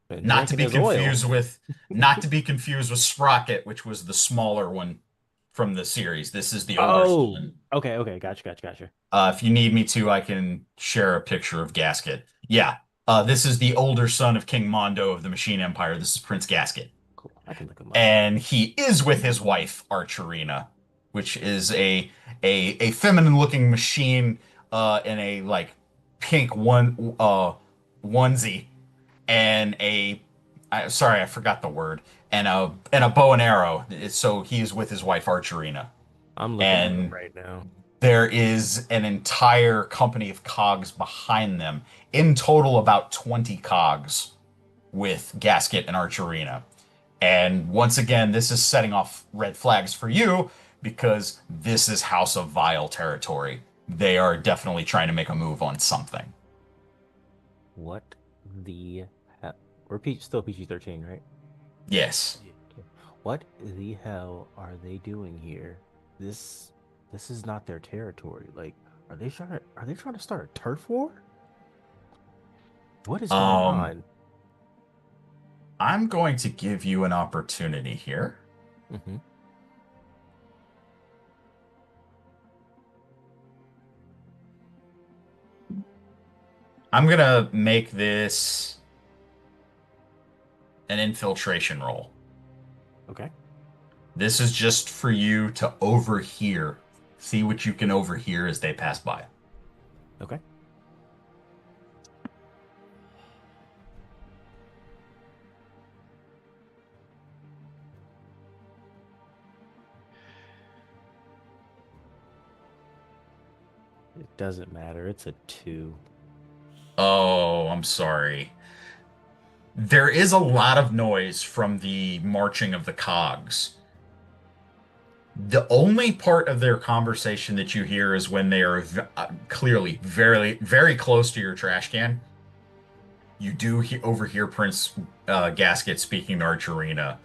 Been not to drinking be his oil. confused with not to be confused with Sprocket, which was the smaller one from the series. This is the older Oh, son. okay, okay. Gotcha. If you need me to, I can share a picture of Gasket. Yeah. This is the older son of King Mondo of the Machine Empire. This is Prince Gasket. Cool. I can look him up. And he is with his wife Archerina, which is a feminine looking machine in a like pink onesie and sorry, I forgot the word, and a bow and arrow. So he is with his wife Archerina, I'm looking him up and right now. there is an entire company of cogs behind them. In total, about 20 cogs with Gasket and Archerina. And once again, this is setting off red flags for you because this is House of Vile territory. they are definitely trying to make a move on something. What the hell? We're still PG-13, right? Yes. Okay. What the hell are they doing here? This is not their territory. Like, are they trying to start a turf war? What is going Um, on? I'm going to give you an opportunity here. Mm-hmm. I'm going to make this an infiltration roll. Okay. This is just for you to overhear. See what you can overhear as they pass by. Okay. It doesn't matter. It's a 2. Oh, I'm sorry. There is a lot of noise from the marching of the cogs. The only part of their conversation that you hear is when they are clearly very, very close to your trash can. You do overhear Prince Gasket speaking to Archerina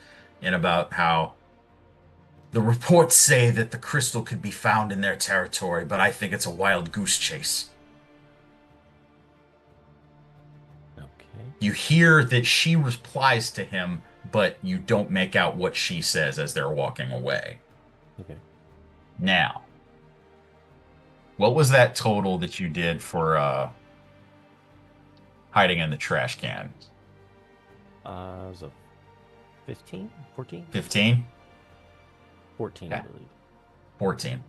and about how the reports say that the crystal could be found in their territory, but I think it's a wild goose chase. Okay. You hear that she replies to him, but you don't make out what she says as they're walking away. Okay. Now, what was that total that you did for hiding in the trash can? It was a 15? 14? 15? 14, I Okay. believe. 14.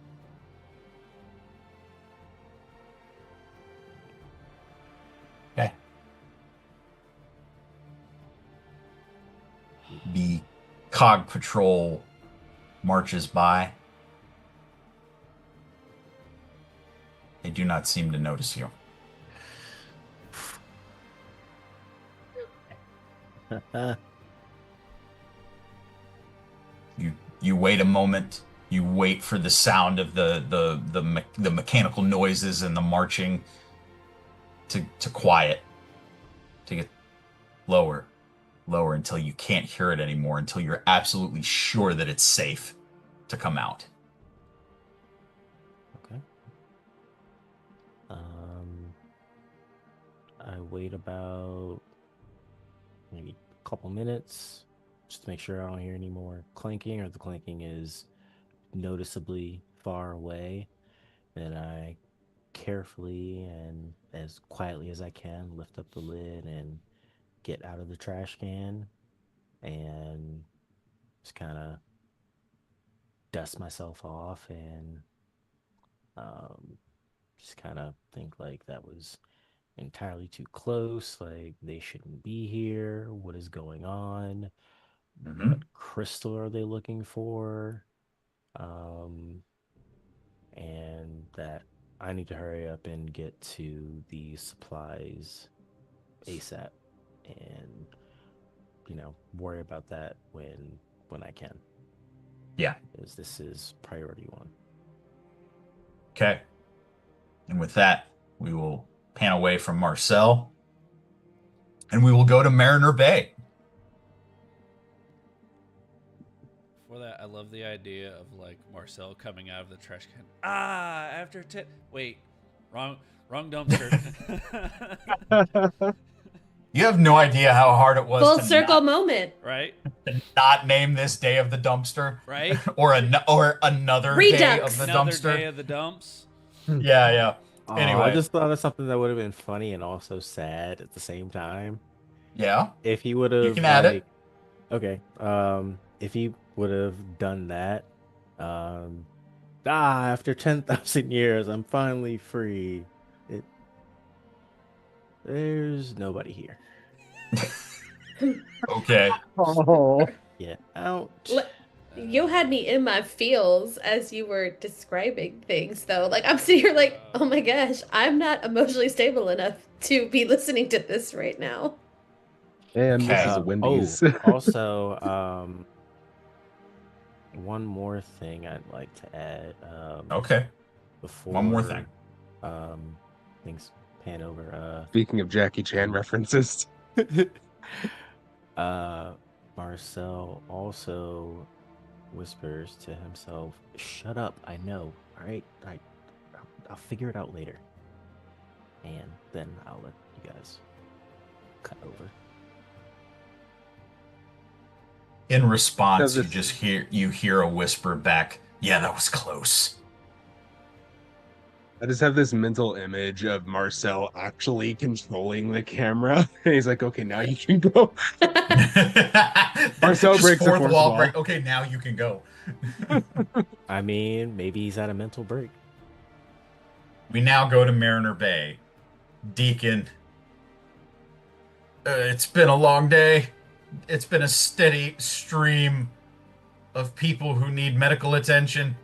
Okay. The cog patrol marches by. They do not seem to notice you. You wait a moment. You wait for the sound of the mechanical noises and the marching to quiet, to get lower, lower until you can't hear it anymore, until you're absolutely sure that it's safe to come out. Okay. I wait about maybe a couple minutes just to make sure I don't hear any more clanking, or the clanking is noticeably far away. Then I carefully and as quietly as I can lift up the lid and get out of the trash can and just kind of dust myself off and um, just kind of think like that was entirely too close. Like they shouldn't be here. What is going on? Mm-hmm. What crystal are they looking for? Um, and that I need to hurry up and get to the supplies ASAP, and worry about that when I can, Yeah. because this is priority one. Okay. And with that, we will pan away from Marcel and we will go to Mariner Bay. For that, I love the idea of like Marcel coming out of the trash can. Ah, after 10. Wait, wrong dumpster. You have no idea how hard it was Full to circle not, moment. Right? to not name this day of the dumpster, Right? or another day of Redux. the Another dumpster. day of the dumps. Yeah, yeah. Oh, I Anyway, just thought of something that would have been funny and also sad at the same time. yeah, If he would you have can add it. okay, if he would have done that, after 10,000 years, I'm finally free. There's nobody here. Okay. Oh, get out. You had me in my feels as you were describing things, though. Like, I'm sitting here like, oh my gosh, I'm not emotionally stable enough to be listening to this right now. And this Okay. is Wendy's. Also, one more thing I'd like to add. Okay. Before One more thing. Things pan over. Speaking of Jackie Chan references, Marcel also whispers to himself, "Shut up! I know. All right, I'll figure it out later." And then I'll let you guys cut over. In response, So you just hear a whisper back. Yeah, that was close. I just have this mental image of Marcel actually controlling the camera. And he's like, okay, now you can go. Marcel Just breaks the fourth fourth wall wall. break. Okay, now you can go. I mean, maybe he's at a mental break. We now go to Mariner Bay. Deacon, it's been a long day. It's been a steady stream of people who need medical attention,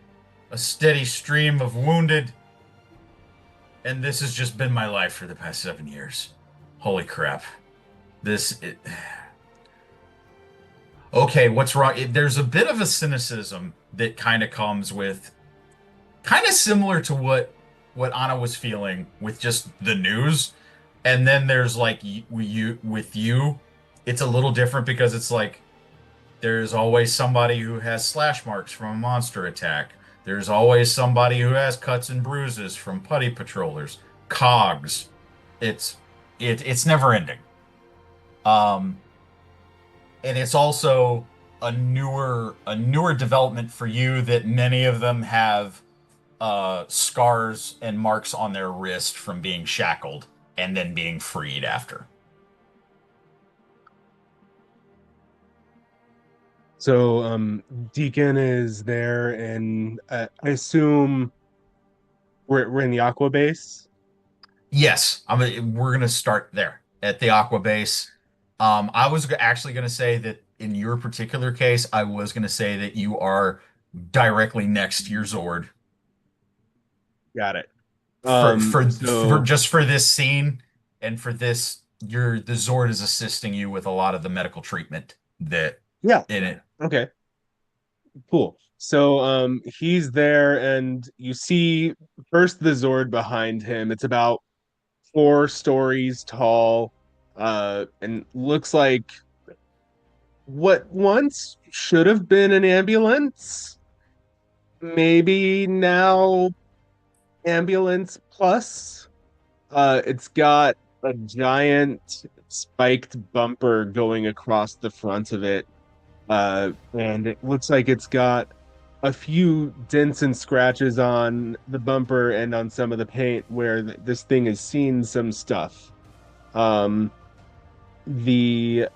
a steady stream of wounded, and this has just been my life for the past 7 years. Holy crap. Okay, what's wrong? There's a bit of a cynicism that kind of comes with, kind of similar to what Anna was feeling with just the news. And then there's like with you, it's a little different because it's like there's always somebody who has slash marks from a monster attack. There's always somebody who has cuts and bruises from putty patrollers, cogs. It's never ending. Um, and it's also a newer development for you that many of them have scars and marks on their wrist from being shackled and then being freed after. So Deacon is there, and I assume we're in the Aqua base. Yes, we're gonna start there at the Aqua Base. I was actually gonna say that in your particular case, I was gonna say that you are directly next to your Zord Got it. for So just for this scene and for this, the Zord is assisting you with a lot of the medical treatment that yeah, in it. okay, cool. So he's there, and you see first the Zord behind him. It's about 4 stories tall, and looks like what once should have been an ambulance, maybe now ambulance plus. It's got a giant spiked bumper going across the front of it. And it looks like it's got a few dents and scratches on the bumper and on some of the paint where this thing has seen some stuff. Um, the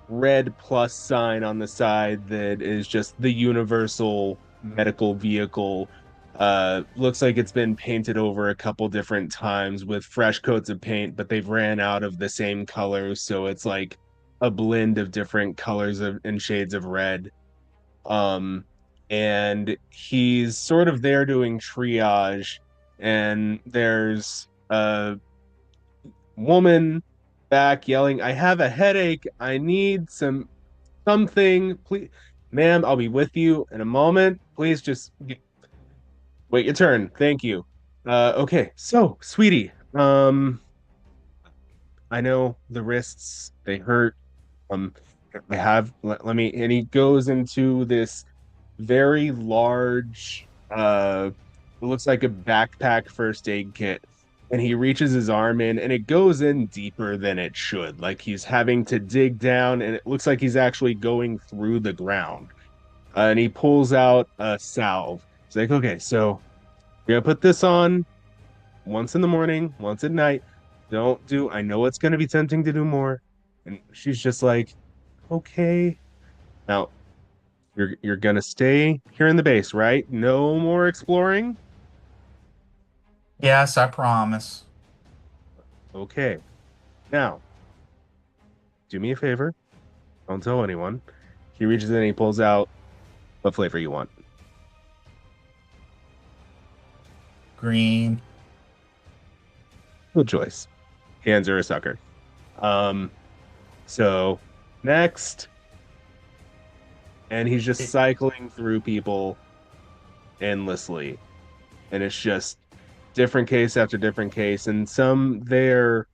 red plus sign on the side that is just the universal medical vehicle looks like it's been painted over a couple different times with fresh coats of paint, but they've ran out of the same colors, so it's like a blend of different colors and shades of red. um and he's sort of there doing triage, and there's a woman back yelling, "I have a headache. I need something. Please, ma'am, I'll be with you in a moment. Please just wait your turn. Thank you." Okay, so, sweetie, I know the wrists, they hurt. Um, let me, and he goes into this very large, it looks like a backpack first aid kit, and he reaches his arm in, and it goes in deeper than it should. Like he's having to dig down, and it looks like he's actually going through the ground. And he pulls out a salve. He's like, okay, so you're gonna put this on once in the morning, once at night. Don't do, I know it's gonna be tempting to do more. And she's just like, okay. Now, you're gonna stay here in the base, right? No more exploring? Yes, I promise. Okay. Now, do me a favor. Don't tell anyone. He reaches in and he pulls out what flavor you want. Green. Good choice. Hands are a sucker. So next, and he's just cycling through people endlessly, and it's just different case after different case, and some there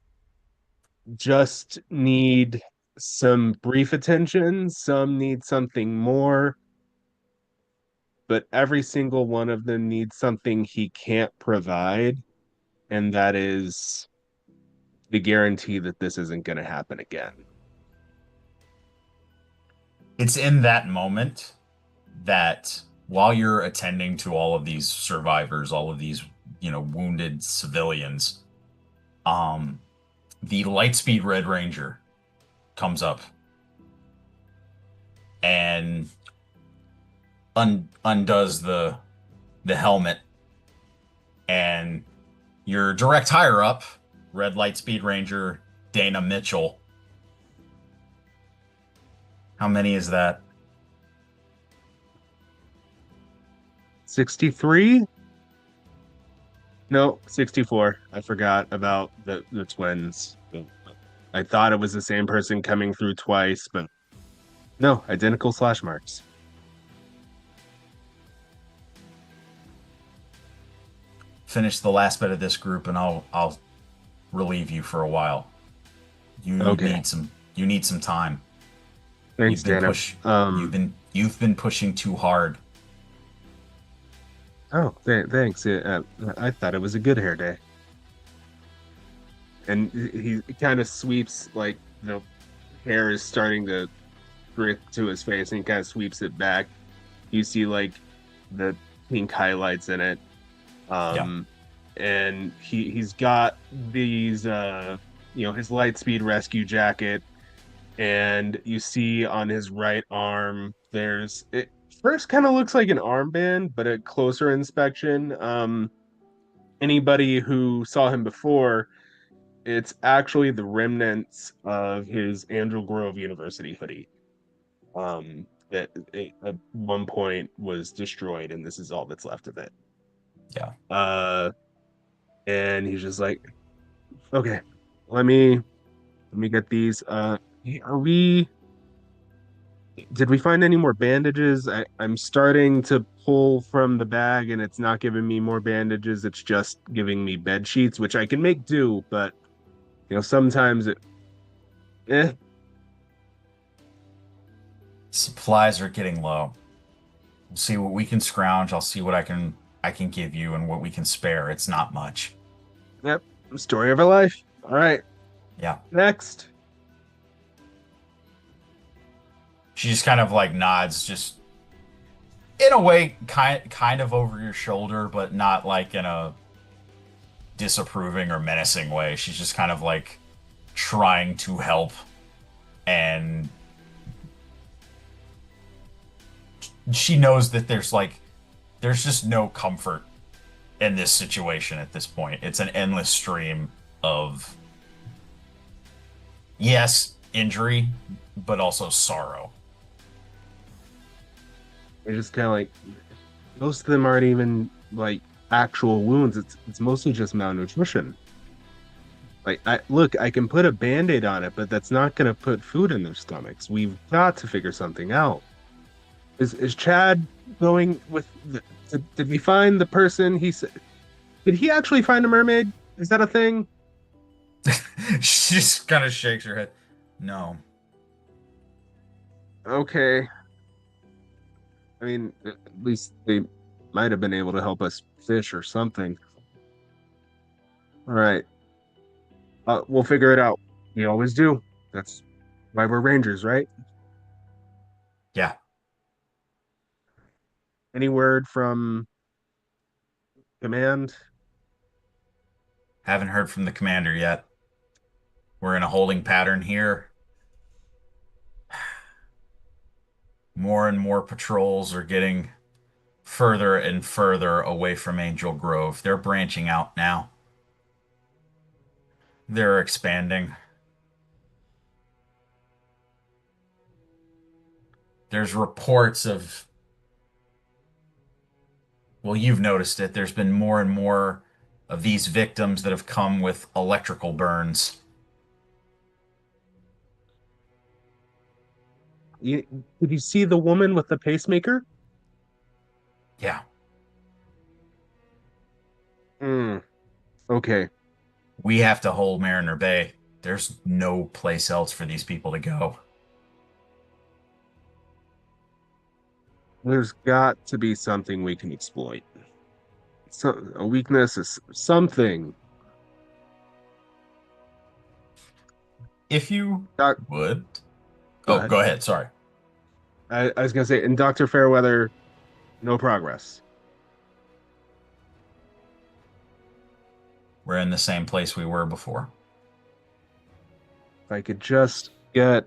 just need some brief attention, some need something more, but every single one of them needs something he can't provide, and that is the guarantee that this isn't going to happen again. It's in that moment that while you're attending to all of these survivors, all of these, wounded civilians, um, the Lightspeed Red Ranger comes up and undoes the helmet, and your direct higher up, Red Lightspeed Ranger Dana Mitchell. How many is that? 63? No, 64. I forgot about the twins. I thought it was the same person coming through twice, but no, identical slash marks. Finish the last bit of this group, and I'll relieve you for a while. You Okay. need some time. Thanks, Dana. You've been pushing too hard. Oh, thanks. I thought it was a good hair day. And he kind of sweeps, like, the hair is starting to drip to his face, and he kind of sweeps it back. You see, like, the pink highlights in it. Yeah. And he's got these, his Lightspeed rescue jacket, and you see on his right arm, it first kind of looks like an armband, but at closer inspection, anybody who saw him before, it's actually the remnants of his Angel Grove University hoodie, that at one point was destroyed, and this is all that's left of it. Yeah. And he's just like, okay, let me get these. Did we find any more bandages? I'm starting to pull from the bag, and it's not giving me more bandages. It's just giving me bed sheets, which I can make do, but sometimes eh. Supplies are getting low. We'll see what we can scrounge. I'll see what I can give you and what we can spare. It's not much. Yep. Story of our life. All right. Yeah. Next. She just kind of like nods, just in a way, kind of over your shoulder, but not like in a disapproving or menacing way. She's just kind of like trying to help, and she knows that there's just no comfort in this situation at this point. It's an endless stream of, yes, injury, but also sorrow. They're just kind of like, most of them aren't even like actual wounds. It's mostly just malnutrition. Like, I can put a band-aid on it, but that's not going to put food in their stomachs. We've got to figure something out. Is Chad going with? Did we find the person? He said, did he actually find a mermaid? Is that a thing? She just kind of shakes her head. No. Okay. I mean, at least they might have been able to help us fish or something. All right. We'll figure it out. We always do. That's why we're Rangers, right? Yeah. Any word from command? Haven't heard from the commander yet. We're in a holding pattern here. More and more patrols are getting further and further away from Angel Grove. They're branching out now. They're expanding. There's reports of, well, you've noticed it. There's been more and more of these victims that have come with electrical burns. Did you see the woman with the pacemaker? Yeah. Hmm. Okay. We have to hold Mariner Bay. There's no place else for these people to go. There's got to be something we can exploit. A weakness is something. If you Doc, would. go Oh, ahead. go ahead. Sorry. I was gonna say, in Dr. Fairweather, no progress. We're in the same place we were before. If I could just get,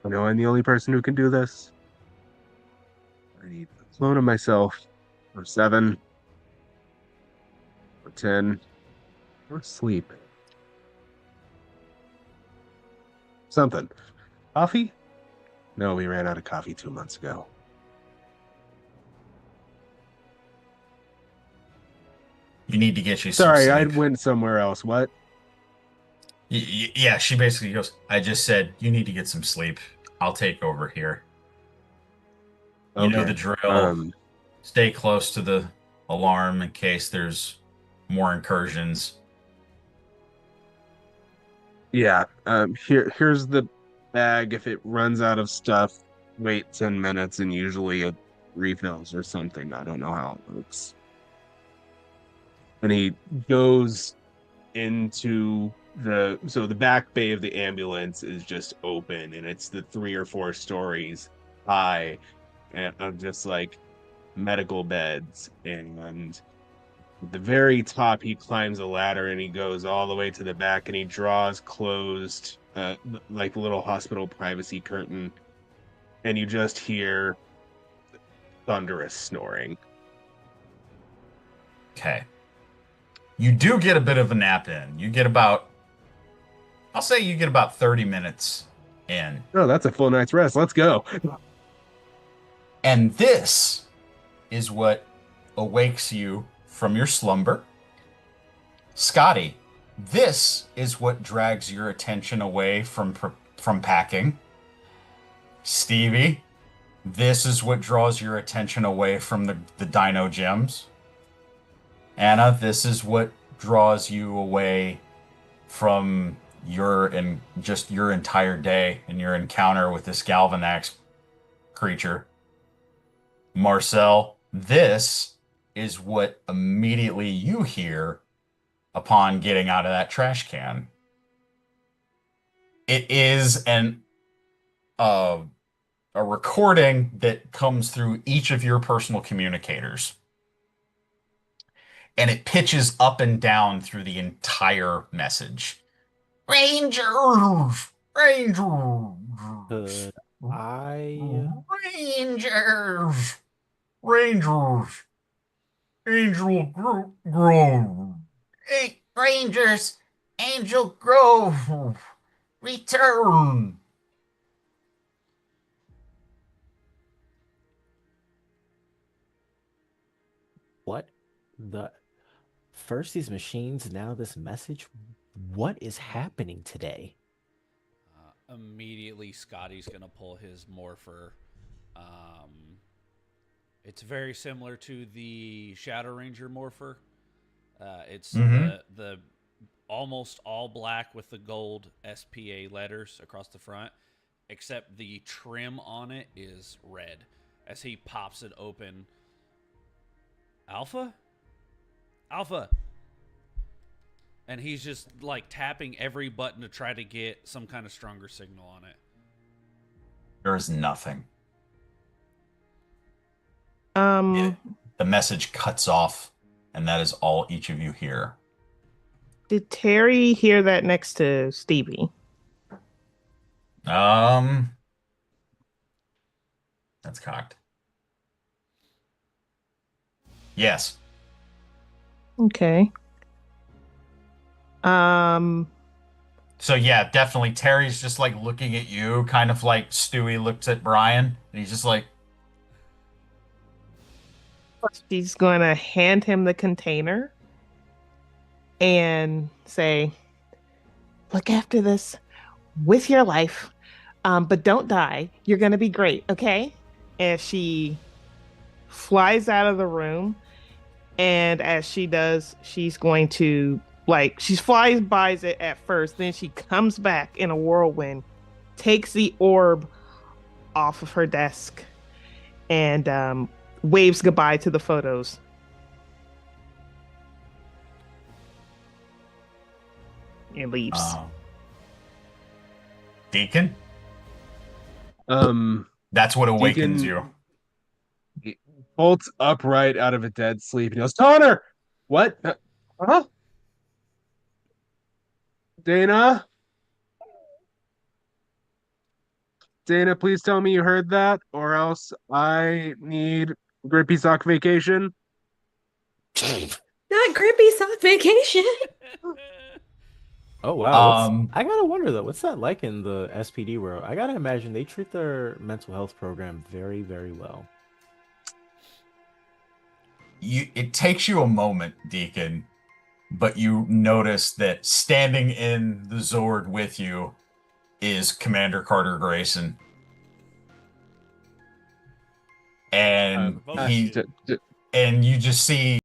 I know I'm the only person who can do this. I need a clone of myself, or 7, or 10, or sleep. Something. Coffee? No, we ran out of coffee 2 months ago. You need to get you some Sorry, I sleep. went somewhere else. What? Yeah, she basically goes, I just said, you need to get some sleep. I'll take over here. You know Okay. the drill. Stay close to the alarm in case there's more incursions. Yeah. Here's the bag. If it runs out of stuff, wait 10 minutes and usually it refills or something. I don't know how it works. And he goes into the back bay of the ambulance is just open and it's the 3 or 4 stories high and of just like medical beds, and at the very top he climbs a ladder and he goes all the way to the back and he draws closed like a little hospital privacy curtain, and you just hear thunderous snoring. Okay. You do get a bit of a nap in. I'll say you get about 30 minutes in. Oh, that's a full night's rest. Let's go. And this is what awakes you from your slumber. Scotty, this is what drags your attention away from packing. Stevie, this is what draws your attention away from the dino gems. Anna, this is what draws you away from your entire day and your encounter with this Galvanax creature. Marcel, this is what immediately you hear upon getting out of that trash can. It is a recording that comes through each of your personal communicators. And it pitches up and down through the entire message. Rangers! Rangers! Could I? Rangers! Rangers! Angel Grove! Hey, Rangers! Angel Grove! Return! What the? First these machines, now this message. What is happening today? Immediately, Scotty's gonna pull his morpher. It's very similar to the Shadow Ranger morpher. It's the almost all black with the gold SPA letters across the front, except the trim on it is red. As he pops it open, Alpha? Alpha! And he's just like tapping every button to try to get some kind of stronger signal on it. There is nothing. Um, The message cuts off, and that is all each of you hear. did Terry hear that next to Stevie? That's cocked. Yes. Okay. So yeah, definitely Terry's just like looking at you, kind of like Stewie looks at Brian, and he's just like, She's going to hand him the container and say, look after this with your life, but don't die. You're going to be great, okay? And she flies out of the room, And as she does, she's going to like she flies by it at first, then she comes back in a whirlwind, takes the orb off of her desk, and waves goodbye to the photos. And leaves. Deacon? Um, That's what awakens Deacon- you. he bolts upright out of a dead sleep and he goes, Connor! What? Huh? Dana? Dana, please tell me you heard that, or else I need Grippy Sock vacation. Not grippy soft vacation. Oh wow, Um, I gotta wonder though, what's that like in the SPD world? I gotta imagine they treat their mental health program very, very well. It takes you a moment, Deacon, but you notice that standing in the Zord with you is Commander Carter Grayson. And Both of you. and you just see